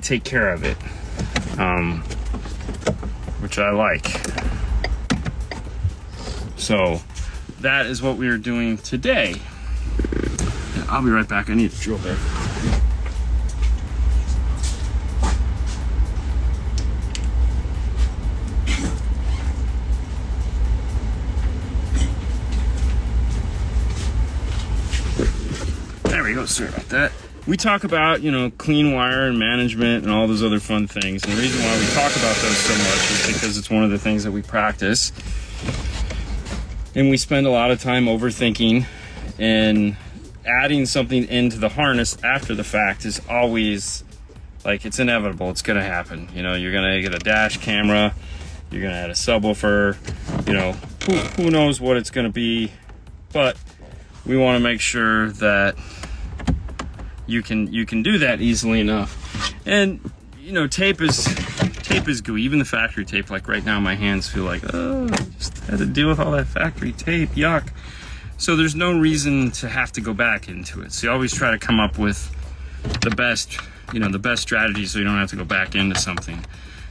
take care of it, which I like. So that is what we are doing today. I'll be right back. I need a drill bit. There we go. Sorry about that. we talk about, you know, clean wire and management and all those other fun things. And the reason why we talk about those so much is because it's one of the things that we practice. And we spend a lot of time overthinking, and adding something into the harness after the fact is always, like, it's inevitable. It's going to happen. You know, you're going to get a dash camera, you're going to add a subwoofer, you know, who knows what it's going to be. But we want to make sure that you can do that easily enough. And you know, tape is gooey. Even the factory tape, like right now my hands feel like, oh, I just had to deal with all that factory tape, yuck. So there's no reason to have to go back into it. So you always try to come up with the best, you know, the best strategy so you don't have to go back into something.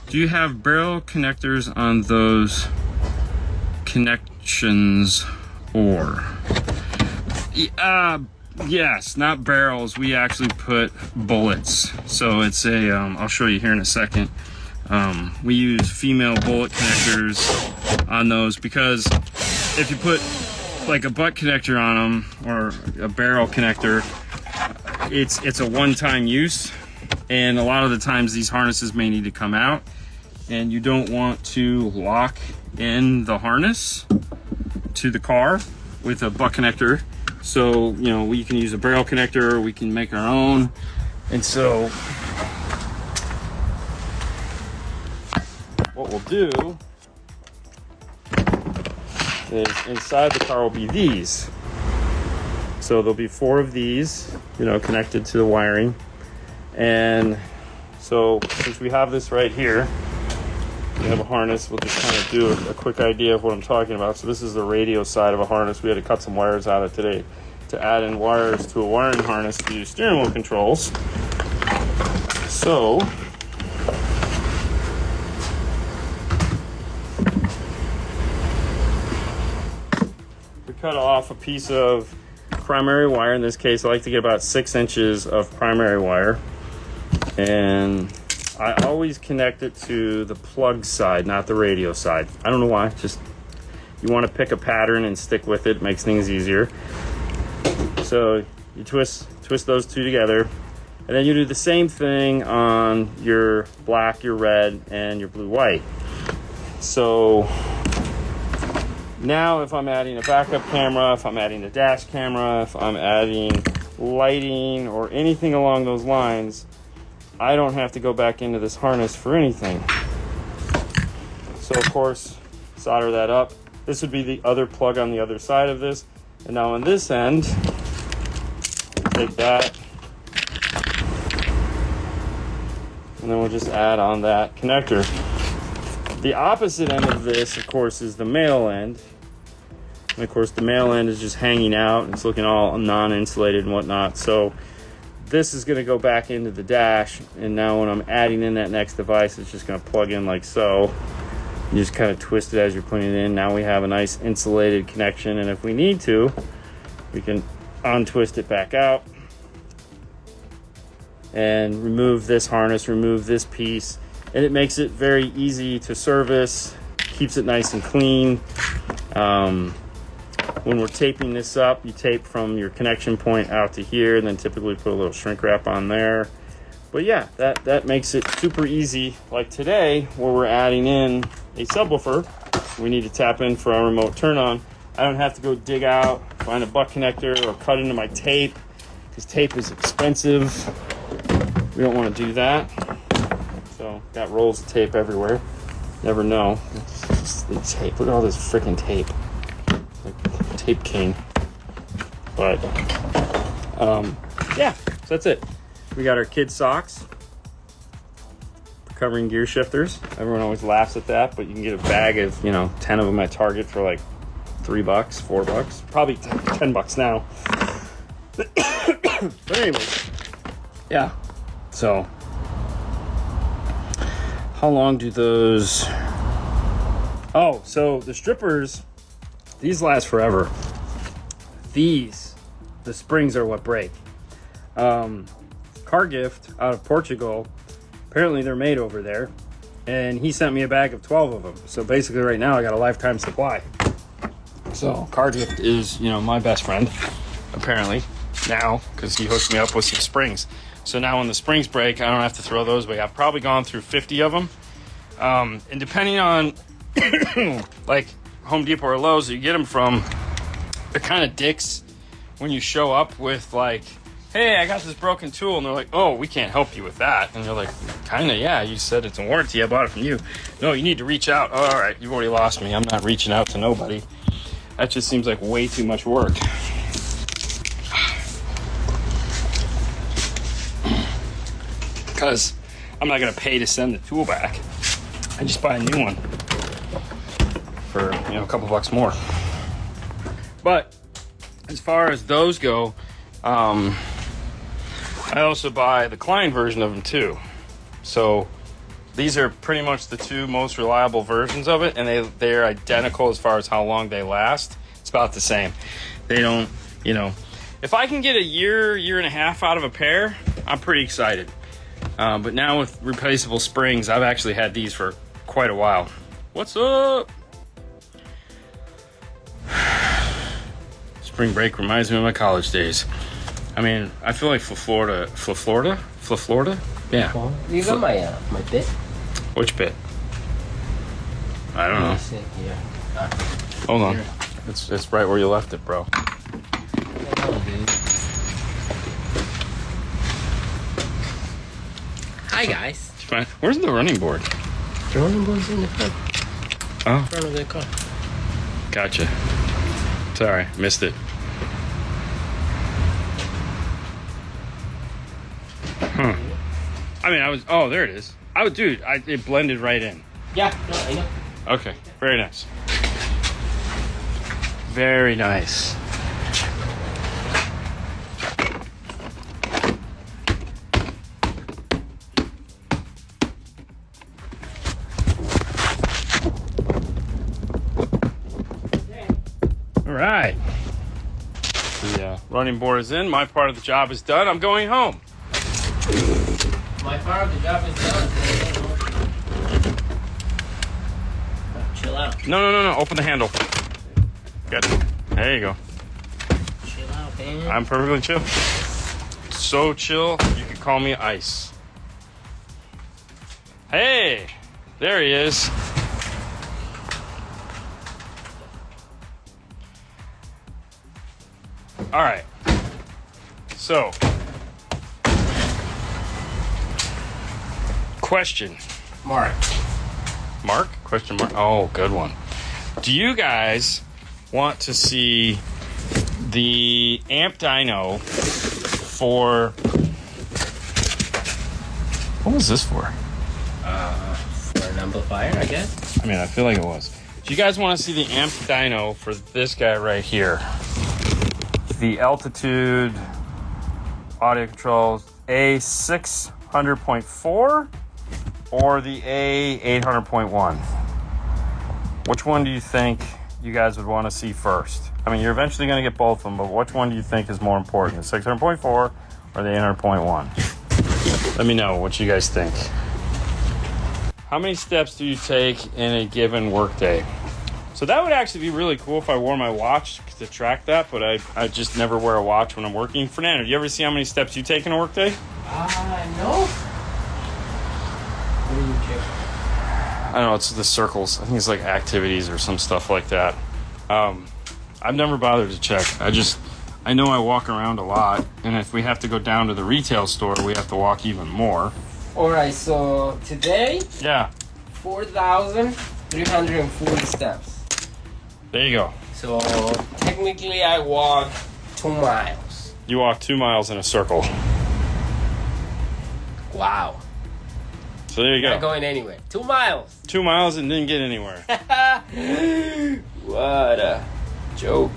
Do you have barrel connectors on those connections, or yes, not barrels. We actually put bullets. So it's a, I'll show you here in a second. We use female bullet connectors on those, because if you put like a butt connector on them or a barrel connector, it's a one-time use. And a lot of the times these harnesses may need to come out, and you don't want to lock in the harness to the car with a butt connector. So, you know, we can use a barrel connector, or we can make our own. And so what we'll do is inside the car will be these. So there'll be 4 of these, you know, connected to the wiring. And so since we have this right here, we have a harness, we'll just kind of do a quick idea of what I'm talking about. So this is the radio side of a harness. We had to cut some wires out of today to add in wires to a wiring harness to do steering wheel controls. So we cut off a piece of primary wire. In this case, I like to get about 6 inches of primary wire, and I always connect it to the plug side, not the radio side. I don't know why, just you want to pick a pattern and stick with it, makes things easier. So you twist those two together, and then you do the same thing on your black, your red, and your blue-white. So now if I'm adding a backup camera, if I'm adding a dash camera, if I'm adding lighting or anything along those lines, I don't have to go back into this harness for anything. So of course, solder that up. This would be the other plug on the other side of this. And now on this end, take that, and then we'll just add on that connector. The opposite end of this, of course, is the male end. And of course, the male end is just hanging out. It's looking all non-insulated and whatnot. So this is going to go back into the dash, and now when I'm adding in that next device, it's just going to plug in like so. You just kind of twist it as you're putting it in. Now we have a nice insulated connection, and if we need to, we can untwist it back out and remove this harness, remove this piece, and it makes it very easy to service, keeps it nice and clean. When we're taping this up, you tape from your connection point out to here, and then typically put a little shrink wrap on there. But yeah, that makes it super easy. Like today, where we're adding in a subwoofer, we need to tap in for our remote turn on. I don't have to go dig out, find a butt connector, or cut into my tape, because tape is expensive. We don't want to do that. So got rolls of tape everywhere. Never know. It's just the tape. Look at all this freaking tape. Like tape king. But yeah, so that's it. We got our kid socks for covering gear shifters. Everyone always laughs at that, but you can get a bag of, 10 of them at Target for like $3, $4, probably $10 now. But anyways, yeah. So how long do those? Oh, so the strippers, these last forever. The springs are what break. Car gift out of Portugal, apparently they're made over there, and he sent me a bag of 12 of them. So basically right now I got a lifetime supply. So car gift is, my best friend, apparently. now because he hooked me up with some springs. So now when the springs break, I don't have to throw those away. I've probably gone through 50 of them. And depending on like Home Depot or Lowe's that you get them from, they're kind of dicks when you show up with like, hey, I got this broken tool. And they're like, oh, we can't help you with that. And you're like, kind of, yeah, you said it's a warranty. I bought it from you. No, you need to reach out. Oh, all right, you've already lost me. I'm not reaching out to nobody. That just seems like way too much work. Because I'm not going to pay to send the tool back. I just buy a new one for, a couple bucks more. But as far as those go, I also buy the Klein version of them too. So these are pretty much the two most reliable versions of it, and they're identical as far as how long they last. It's about the same. They don't, if I can get a year and a half out of a pair, I'm pretty excited. But now with replaceable springs, I've actually had these for quite a while. What's up? Spring break reminds me of my college days. I mean, I feel like Florida? Yeah. You got my bit? Which bit? I don't know. Yeah. Hold on. It's right where you left it, bro. Hi guys. Where's the running board? The running board's in the front. Oh. Front of the car. Gotcha. Sorry, missed it. I mean, oh, there it is. It blended right in. Yeah, no, I know. Okay, very nice. Very nice. All right. The running board is in. My part of the job is done. I'm going home. My part of the job is done. Chill out. No. Open the handle. Good. There you go. Chill out, man. I'm perfectly chill. So chill, you could call me ice. Hey, there he is. All right. So, question. Mark? Question mark. Oh, good one. Do you guys want to see the amp dyno for... What was this for? For an amplifier, I guess. I mean, I feel like it was. Do you guys want to see the amp dyno for this guy right here? The Altitude audio controls A600.4 or the A800.1? Which one do you think you guys would want to see first? I mean, you're eventually going to get both of them, but which one do you think is more important, the 600.4 or the 800.1? Let me know what you guys think. How many steps do you take in a given workday? So that would actually be really cool if I wore my watch to track that, but I just never wear a watch when I'm working. Fernando, do you ever see how many steps you take in a workday? No. What do you check? I don't know, it's the circles. I think it's like activities or some stuff like that. I've never bothered to check. I know I walk around a lot, and if we have to go down to the retail store, we have to walk even more. Alright, so today, Yeah, 4,340 steps. there you go. So technically I walk 2 miles. You walk 2 miles in a circle. Wow. So there you Not go. going anywhere. 2 miles. 2 miles and didn't get anywhere. What a joke.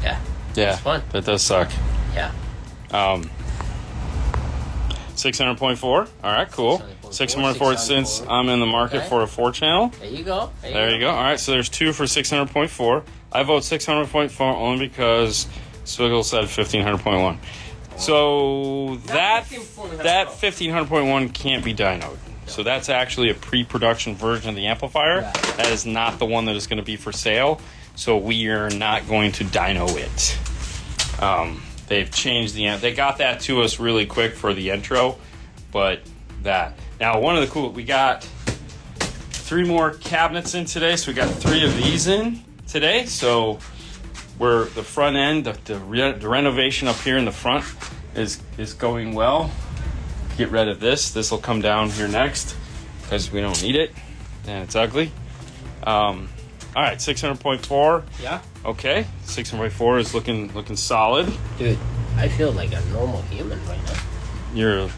Yeah. Yeah, It's fun. that does suck. Yeah. 600.4. All right, cool. 600.4 since I'm in the market Okay. for a 4-channel. There you go. There you go. All right, so there's 2 for 600.4. I vote 600.4 only because Swiggle said 1500.1. So that 1500.1 can't be dynoed. So that's actually a pre-production version of the amplifier. Yeah. That is not the one that is going to be for sale. So we are not going to dyno it. they've changed the amp. They got that to us really quick for the intro, but that. Now, one of the cool, we got 3 more cabinets in today, so we got 3 of these in today. So we're the front end, the renovation up here in the front is going well. Get rid of this. This will come down here next because we don't need it and it's ugly. All right, 600.4. Yeah. Okay, 600.4 is looking solid. Dude, I feel like a normal human right now.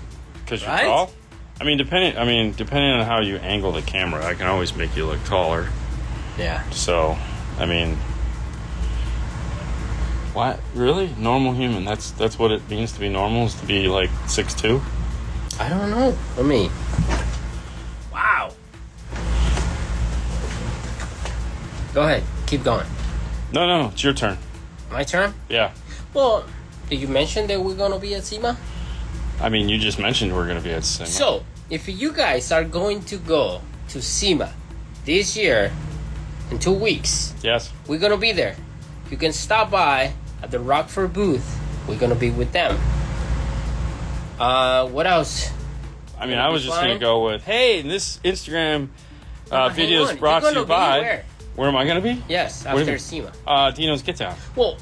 Because you're Right? tall. Depending on how you angle the camera, I can always make you look taller. Yeah. So, what? Really? Normal human. That's what it means to be normal, is to be like 6'2". I don't know. Wow. Go ahead. Keep going. No, it's your turn. My turn? Yeah. Well, did you mention that we're going to be at SEMA? You just mentioned we're going to be at SEMA. So, if you guys are going to go to SEMA this year in 2 weeks, Yes. we're going to be there. You can stop by at the Rockford booth. We're going to be with them. What else? I was just going fine? to go with, hey, this Instagram hang video is on. brought You're to you gonna by... be where? Where am I going to be? Yes, What do you after mean? SEMA. Dino's Get Down. Well,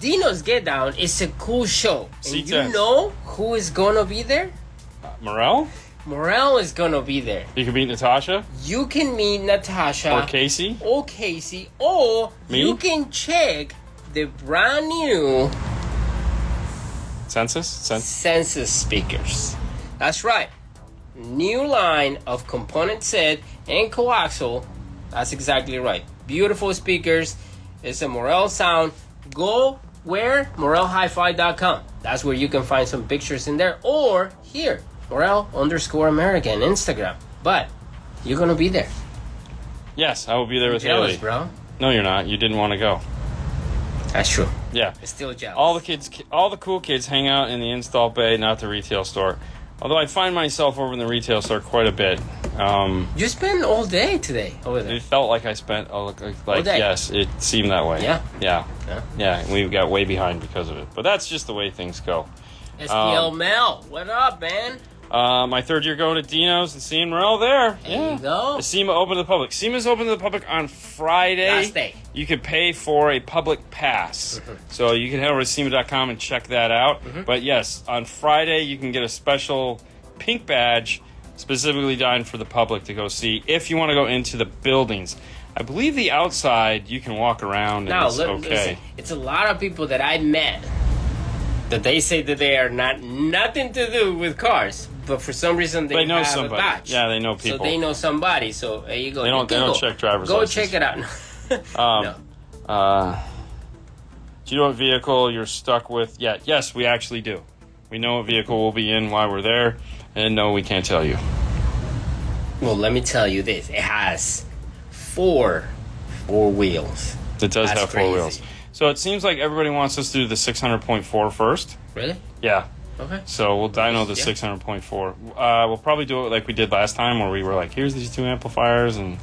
Dino's Get Down is a cool show. And you C10. know who is going to be there? Morel? Morel is going to be there. You can meet Natasha? You can meet Natasha. Or Casey? Or Casey. Or Me? you can check the brand new Census? Census speakers. That's right. New line of component set and coaxial. That's exactly right. Beautiful speakers. It's a Morel sound. Go where? MorelHiFi.com. That's where you can find some pictures in there. Or here, Morel_America on Instagram. But you're going to be there. Yes, I will be there with Jealous, Haley. bro. No, you're not. You didn't want to go. That's true. Yeah. I'm still jealous. All the cool kids hang out in the install bay, not the retail store. Although I find myself over in the retail store quite a bit. You spent all day today over there. It felt like I spent all day. Yes, it seemed that way. Yeah? Yeah. Yeah. Yeah, and we got way behind because of it. But that's just the way things go. SPL Mel, what up, man? My 3rd year going to Dino's and seeing Morel there. There you go. The SEMA open to the public. SEMA's open to the public on Friday. Last day. You can pay for a public pass. So you can head over to SEMA.com and check that out. But yes, on Friday you can get a special pink badge specifically designed for the public to go see if you want to go into the buildings. I believe the outside you can walk around and it's okay. Listen, it's a lot of people that I met that they say that they are nothing to do with cars, but for some reason they know have somebody. a badge. Yeah, they know people. So they know somebody. So there you go. They don't check driver's Go license. check it out. No. Do you know what vehicle you're stuck with yet? Yes, we actually do. We know what vehicle we'll be in while we're there, and no, we can't tell you. Well, let me tell you this. It has four wheels. It does That's have 4 crazy. wheels. So it seems like everybody wants us to do the 600.4 first. Really? Yeah. Okay. So we'll dyno the Yeah. 600.4. We'll probably do it like we did last time, where we were like, here's these 2 amplifiers and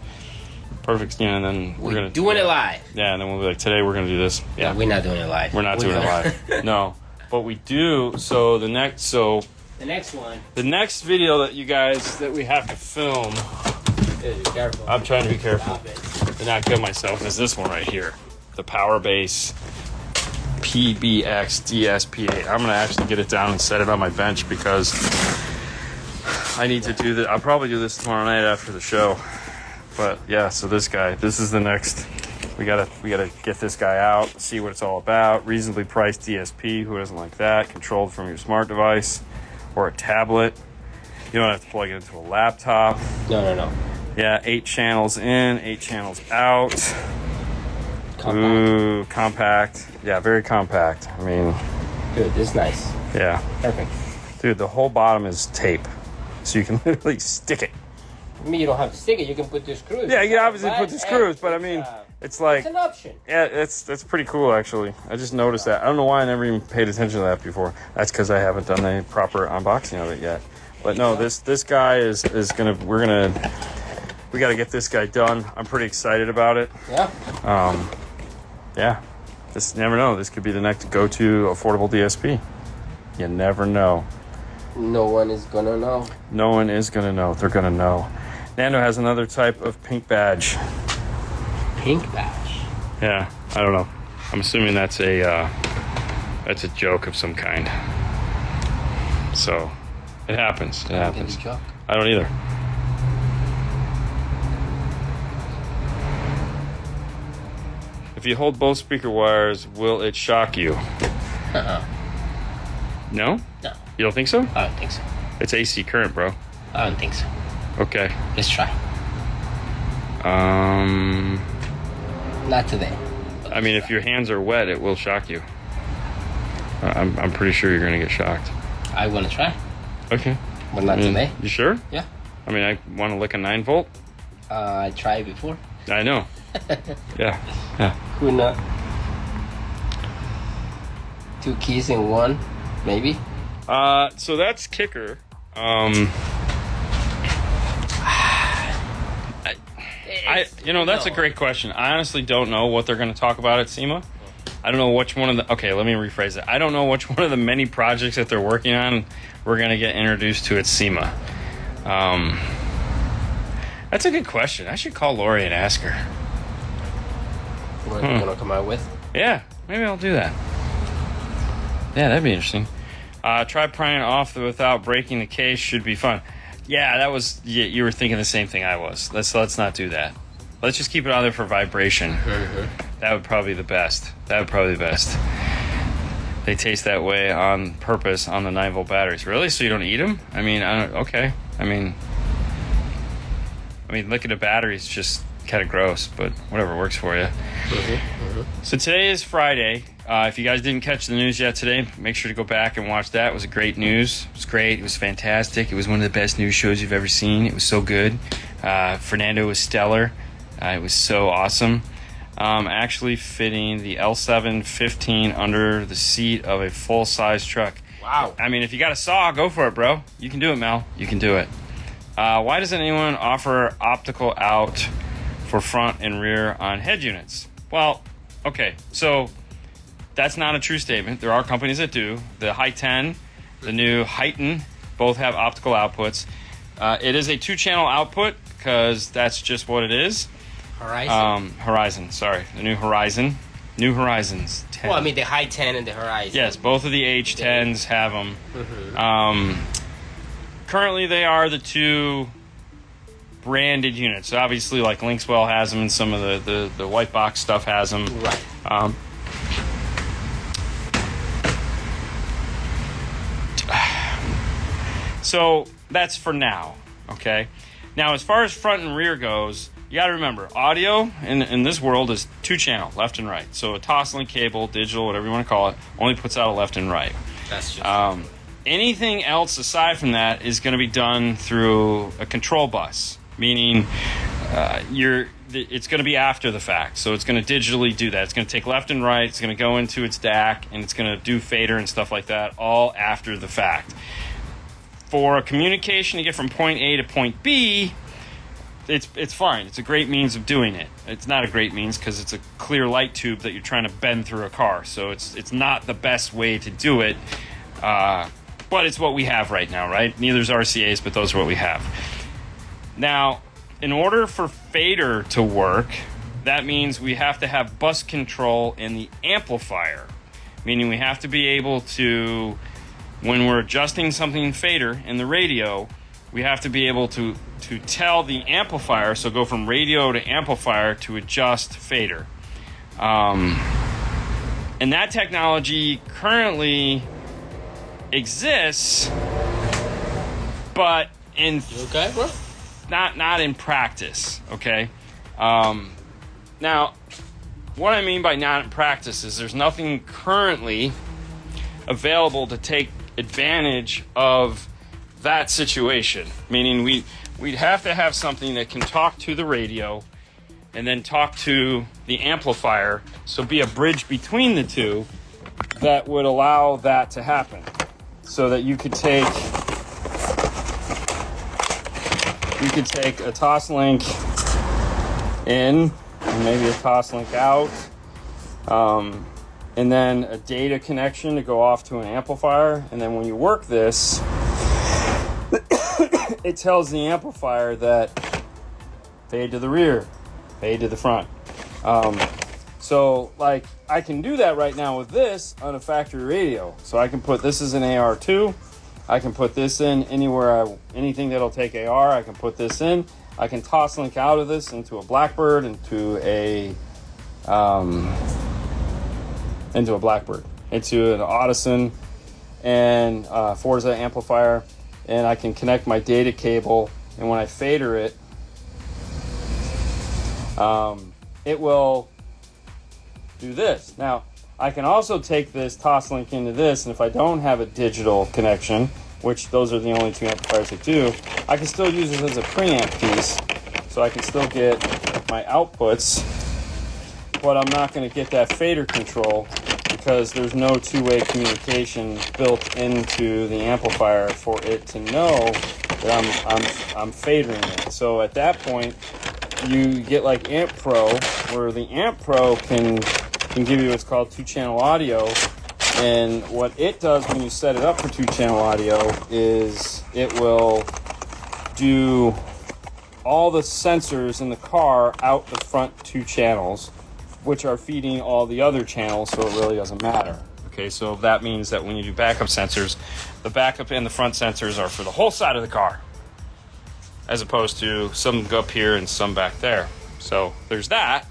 perfect, and then we're gonna doing it live. Yeah, and then we'll be like, today we're gonna do this. Yeah, We're not doing it live. we're not doing it live. No, but we do. So the next one. the next video that we have to film, Dude, be careful. I'm trying to be careful Stop it. to not kill myself, is this one right here, the Power Bass PBX DSP8. I'm gonna actually get it down and set it on my bench because I need to do that. I'll probably do this tomorrow night after the show. But yeah, so this is the next. We gotta get this guy out, see what it's all about. Reasonably priced DSP. Who doesn't like that? Controlled from your smart device or a tablet. You don't have to plug it into a laptop. No. Yeah, 8 channels in, 8 channels out. Compact. Ooh, compact. Yeah, very compact. I mean, Dude, this is nice. yeah. Perfect. Dude, the whole bottom is tape. So you can literally stick it. I mean, you don't have to stick it. You can put the screws. Yeah, you can obviously put the But, screws, but I it's, mean, it's like, it's an option. yeah, that's pretty cool, actually. I just noticed that. I don't know why I never even paid attention to that before. That's because I haven't done a proper unboxing of it yet. But no, this guy is gonna, we got to get this guy done. I'm pretty excited about it. Yeah. Yeah. This never know. This could be the next go-to affordable DSP. You never know. No one is gonna know. No one is gonna know. They're gonna know. Nando has another type of pink badge. Pink badge. Yeah, I don't know. I'm assuming that's a joke of some kind. So it happens. It happens. Joke. I don't either. If you hold both speaker wires, will it shock you? No? No. You don't think so? I don't think so. It's AC current, bro. I don't think so. Okay. Let's try. Not today. I mean, if your hands are wet, it will shock you. I'm pretty sure you're gonna get shocked. I want to try, Okay. but not today. You sure? Yeah. I mean, I want to lick a 9-volt. I tried before. I know. Yeah. Yeah. Who not? 2 keys in one, maybe. So that's kicker. That's a great question. I honestly don't know what they're going to talk about at SEMA. I don't know which one of the... Okay, let me rephrase it. I don't know which one of the many projects that they're working on we're going to get introduced to at SEMA. That's a good question. I should call Lori and ask her. What are you going to come out with? Yeah, maybe I'll do that. Yeah, that'd be interesting. Try prying off without breaking the case. Should be fun. Yeah, that was... you were thinking the same thing I was. Let's not do that. Let's just keep it on there for vibration. Mm-hmm. That would probably be the best. They taste that way on purpose on the 9-volt batteries. Really? So you don't eat them? I mean, okay. I mean, looking at batteries is just kind of gross, but whatever works for you. So today is Friday. If you guys didn't catch the news yet today, make sure to go back and watch that. It was great news. It was great. It was fantastic. It was one of the best news shows you've ever seen. It was so good. Fernando was stellar. It was so awesome. Actually fitting the L715 under the seat of a full-size truck. Wow. I mean, if you got a saw, go for it, bro. You can do it, Mel. You can do it. Why doesn't anyone offer optical out for front and rear on head units? Well, okay, so that's not a true statement. There are companies that do. The Hi-10, the new Heighten, both have optical outputs. It is a 2-channel output because that's just what it is. Horizon. Sorry. The new Horizon. New Horizons 10. Well, I mean the Hi-10 and the Horizon. Yes, both of the H10s have them. Mm-hmm. Currently, they are the 2 branded units. So obviously, like Lynxwell has them, and some of the white box stuff has them. Right. So that's for now. Okay. Now, as far as front and rear goes, you got to remember, audio in this world is 2-channel, left and right. So a Toslink cable, digital, whatever you want to call it, only puts out a left and right. That's just anything else aside from that is going to be done through a control bus, meaning it's going to be after the fact. So it's going to digitally do that. It's going to take left and right. It's going to go into its DAC, and it's going to do fader and stuff like that, all after the fact. For a communication to get from point A to point B, it's fine. It's a great means of doing it. It's not a great means because it's a clear light tube that you're trying to bend through a car. So it's not the best way to do it, but it's what we have right now, right? Neither is RCA's, but those are what we have. Now, in order for fader to work, that means we have to have bus control in the amplifier, meaning we have to be able to, when we're adjusting something in fader in the radio, we have to be able to tell the amplifier, so go from radio to amplifier to adjust fader. And that technology currently exists, but in okay, bro? not in practice, okay? Now, what I mean by not in practice is there's nothing currently available to take advantage of that situation, meaning we'd have to have something that can talk to the radio and then talk to the amplifier, so be a bridge between the two that would allow that to happen, so that you could take a Toslink in and maybe a Toslink out, and then a data connection to go off to an amplifier. And then when you work this, it tells the amplifier that fade to the rear, fade to the front. So like I can do that right now with this on a factory radio. So I can put this as an AR2. I can put this in anywhere, anything that'll take AR, I can put this in. I can toss link out of this into a Blackbird, into an Audison and Forza amplifier, and I can connect my data cable, and when I fader it, it will do this. Now, I can also take this toss link into this, and if I don't have a digital connection, which those are the only two amplifiers that do, I can still use it as a preamp piece, so I can still get my outputs, but I'm not going to get that fader control because there's no two-way communication built into the amplifier for it to know that I'm fadering it. So at that point, you get like Amp Pro, where the Amp Pro can give you what's called two-channel audio, and what it does when you set it up for two-channel audio is it will do all the sensors in the car out the front two channels, which are feeding all the other channels, so it really doesn't matter. Okay, so that means that when you do backup sensors, the backup and the front sensors are for the whole side of the car, as opposed to some go up here and some back there. So there's that.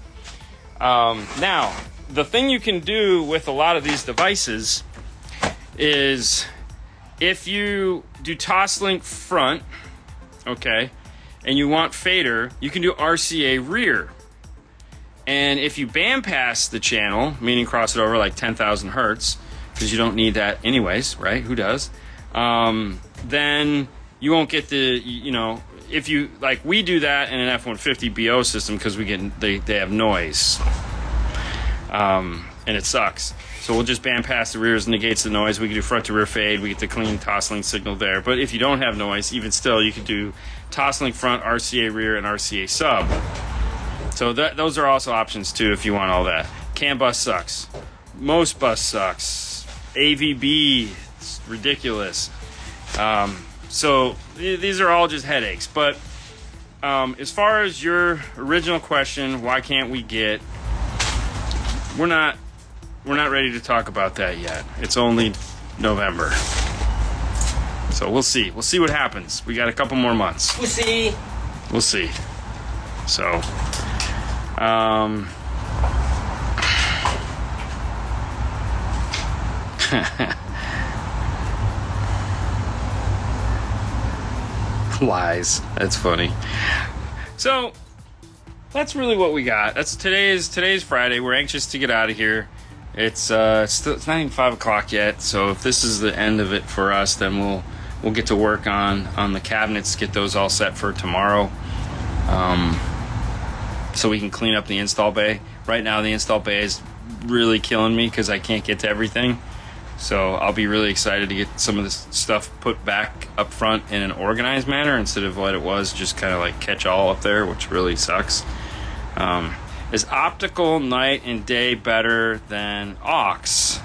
Now, the thing you can do with a lot of these devices is if you do toss link front, okay, and you want fader, you can do RCA rear. And if you bandpass the channel, meaning cross it over like 10,000 hertz, because you don't need that anyways, right? Who does? Then you won't get the, you know, if you, like we do that in an F-150 BO system because they have noise. And it sucks. So we'll just bandpass the rears, negates the noise. We can do front to rear fade. We get the clean toss link signal there. But if you don't have noise, even still, you can do toss link front, RCA rear, and RCA sub. So those are also options too if you want all that. CAN bus sucks. Most bus sucks. AVB, it's ridiculous. So these are all just headaches. But as far as your original question, why can't we get? We're not ready to talk about that yet. It's only November. So we'll see. We'll see what happens. We got a couple more months. We'll see. We'll see. So, lies. That's funny. So, that's really what we got. That's today's Friday. We're anxious to get out of here. It's not even 5 o'clock yet. So if this is the end of it for us, then we'll get to work on the cabinets, get those all set for tomorrow. So we can clean up the install bay. Right now the install bay is really killing me because I can't get to everything. So I'll be really excited to get some of this stuff put back up front in an organized manner instead of what it was, just kind of like catch all up there, which really sucks. Is optical night and day better than aux?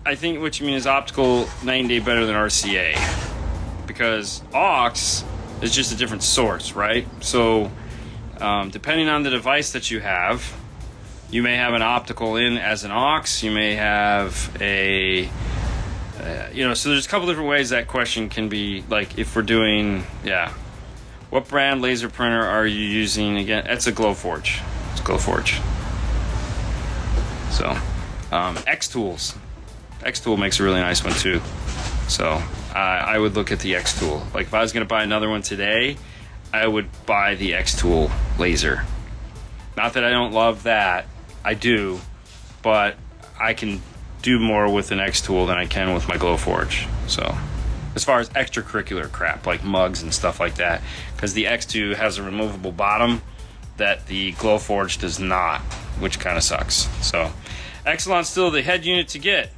I think what you mean is optical night and day better than RCA, because aux is just a different source, right? So depending on the device that you have, you may have an optical in as an aux, you may have a so there's a couple different ways that question can be, like if we're doing, what brand laser printer are you using again? It's a Glowforge. It's Glowforge. So X-Tools. X-Tool makes a really nice one too. So I would look at the X-Tool. Like if I was going to buy another one today, I would buy the X-Tool laser. Not that I don't love that. I do. But I can do more with an X-Tool than I can with my Glowforge. So as far as extracurricular crap like mugs and stuff like that, because the X2 has a removable bottom that the Glowforge does not, which kind of sucks. So Exelon's still the head unit to get.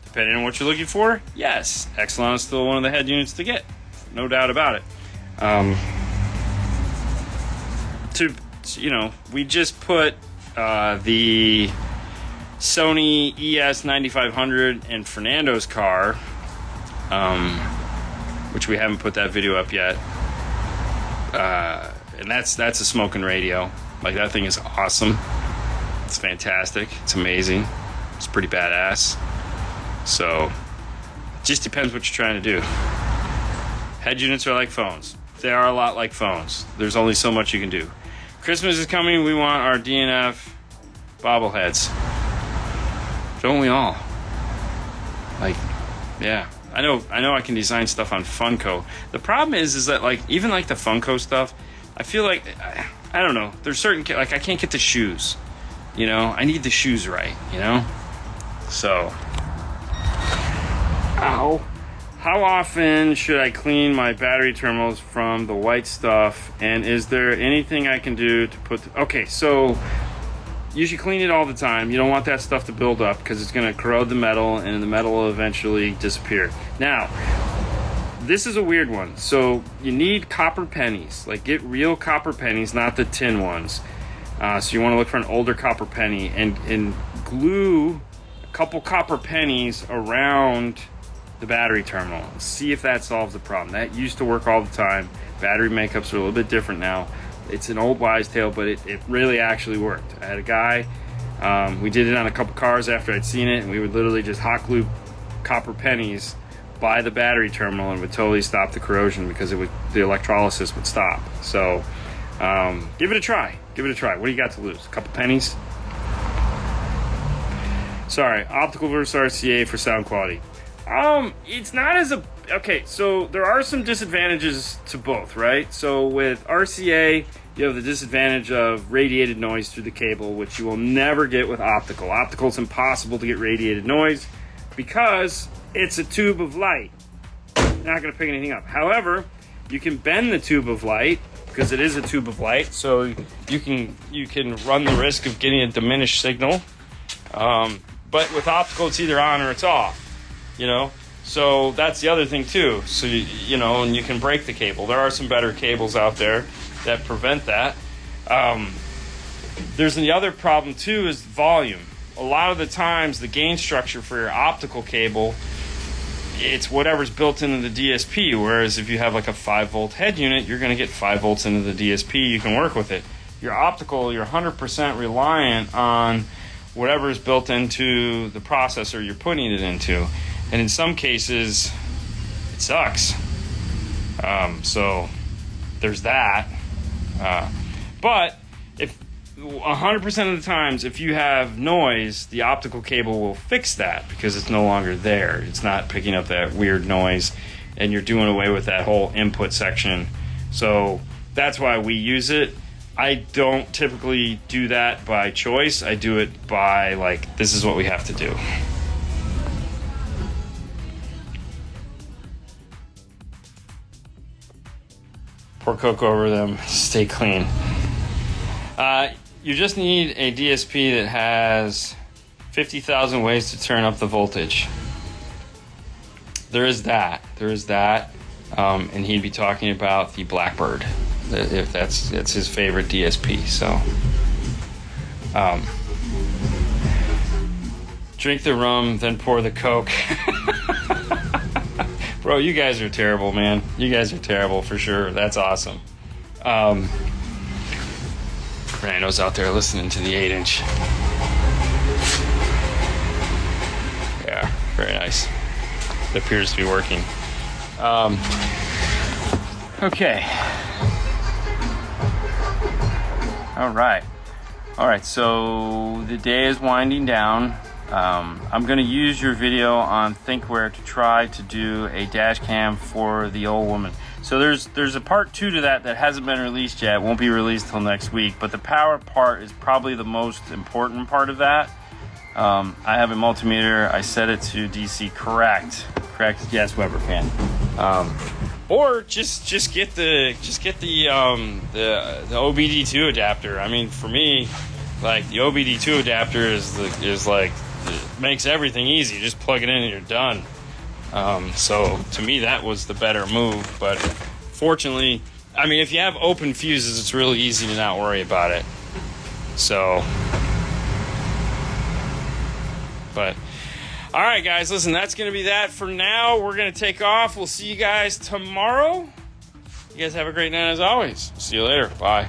Depending on what you're looking for, yes, Exelon is still one of the head units to get. No doubt about it. We just put the Sony ES9500 in Fernando's car, which we haven't put that video up yet. And that's a smoking radio. Like, that thing is awesome. It's fantastic. It's amazing. It's pretty badass. So, just depends what you're trying to do. Head units are like phones. They are a lot like phones. There's only so much you can do. Christmas is coming. We want our DNF bobbleheads. Don't we all? Like, yeah. I know I can design stuff on Funko. The problem is that, like, even like the Funko stuff, I feel like, I don't know, there's certain, like, I can't get the shoes, you know? I need the shoes right, you know? So, ow. How often should I clean my battery terminals from the white stuff? And is there anything I can do to put, okay, so you should clean it all the time. You don't want that stuff to build up because it's going to corrode the metal and the metal will eventually disappear. Now, this is a weird one. So you need copper pennies. Like, get real copper pennies, not the tin ones. So you want to look for an older copper penny and glue a couple copper pennies around the battery terminal. See if that solves the problem. That used to work all the time. Battery makeups are a little bit different now. It's an old wives' tale, but it really actually worked. I had a guy, we did it on a couple cars after I'd seen it, and we would literally just hot glue copper pennies by the battery terminal and would totally stop the corrosion because the electrolysis would stop. So give it a try. Give it a try. What do you got to lose? A couple pennies? Sorry, optical versus RCA for sound quality. It's not as okay, so there are some disadvantages to both, right? So with RCA, you have the disadvantage of radiated noise through the cable, which you will never get with optical. Optical, it's impossible to get radiated noise because it's a tube of light. You're not going to pick anything up. However, you can bend the tube of light because it is a tube of light, so you can run the risk of getting a diminished signal. But with optical, it's either on or it's off. You know, so that's the other thing too. So you know, and you can break the cable. There are some better cables out there that prevent that. There's the other problem too is volume. A lot of the times the gain structure for your optical cable, it's whatever's built into the DSP, whereas if you have like a 5-volt head unit, you're going to get 5 volts into the DSP. You can work with it. Your optical, you're 100% reliant on whatever is built into the processor you're putting it into. And in some cases, it sucks. So there's that. But if 100% of the times, if you have noise, the optical cable will fix that because it's no longer there. It's not picking up that weird noise, and you're doing away with that whole input section. So that's why we use it. I don't typically do that by choice. I do it by, like, this is what we have to do. Pour Coke over them, stay clean. You just need a DSP that has 50,000 ways to turn up the voltage. There is that. And he'd be talking about the Blackbird, if that's his favorite DSP. So, drink the rum, then pour the Coke. Bro, you guys are terrible, man. You guys are terrible for sure. That's awesome. Fernando's out there listening to the 8-inch. Yeah, very nice. It appears to be working. Okay. All right, so the day is winding down. I'm going to use your video on ThinkWare to try to do a dash cam for the old woman. So there's a part 2 to that hasn't been released yet. It won't be released till next week, but the power part is probably the most important part of that. I have a multimeter. I set it to DC. Correct. Yes, Weber fan. Or just get the OBD2 adapter. I mean, for me, like, the OBD2 adapter is like, it makes everything easy. Just plug it in and you're done. So to me, that was the better move. But fortunately, I mean, if you have open fuses, it's really easy to not worry about it. So But all right, guys, listen, that's going to be that for now. We're going to take off. We'll see you guys tomorrow. You guys have a great night as always. See you later. Bye.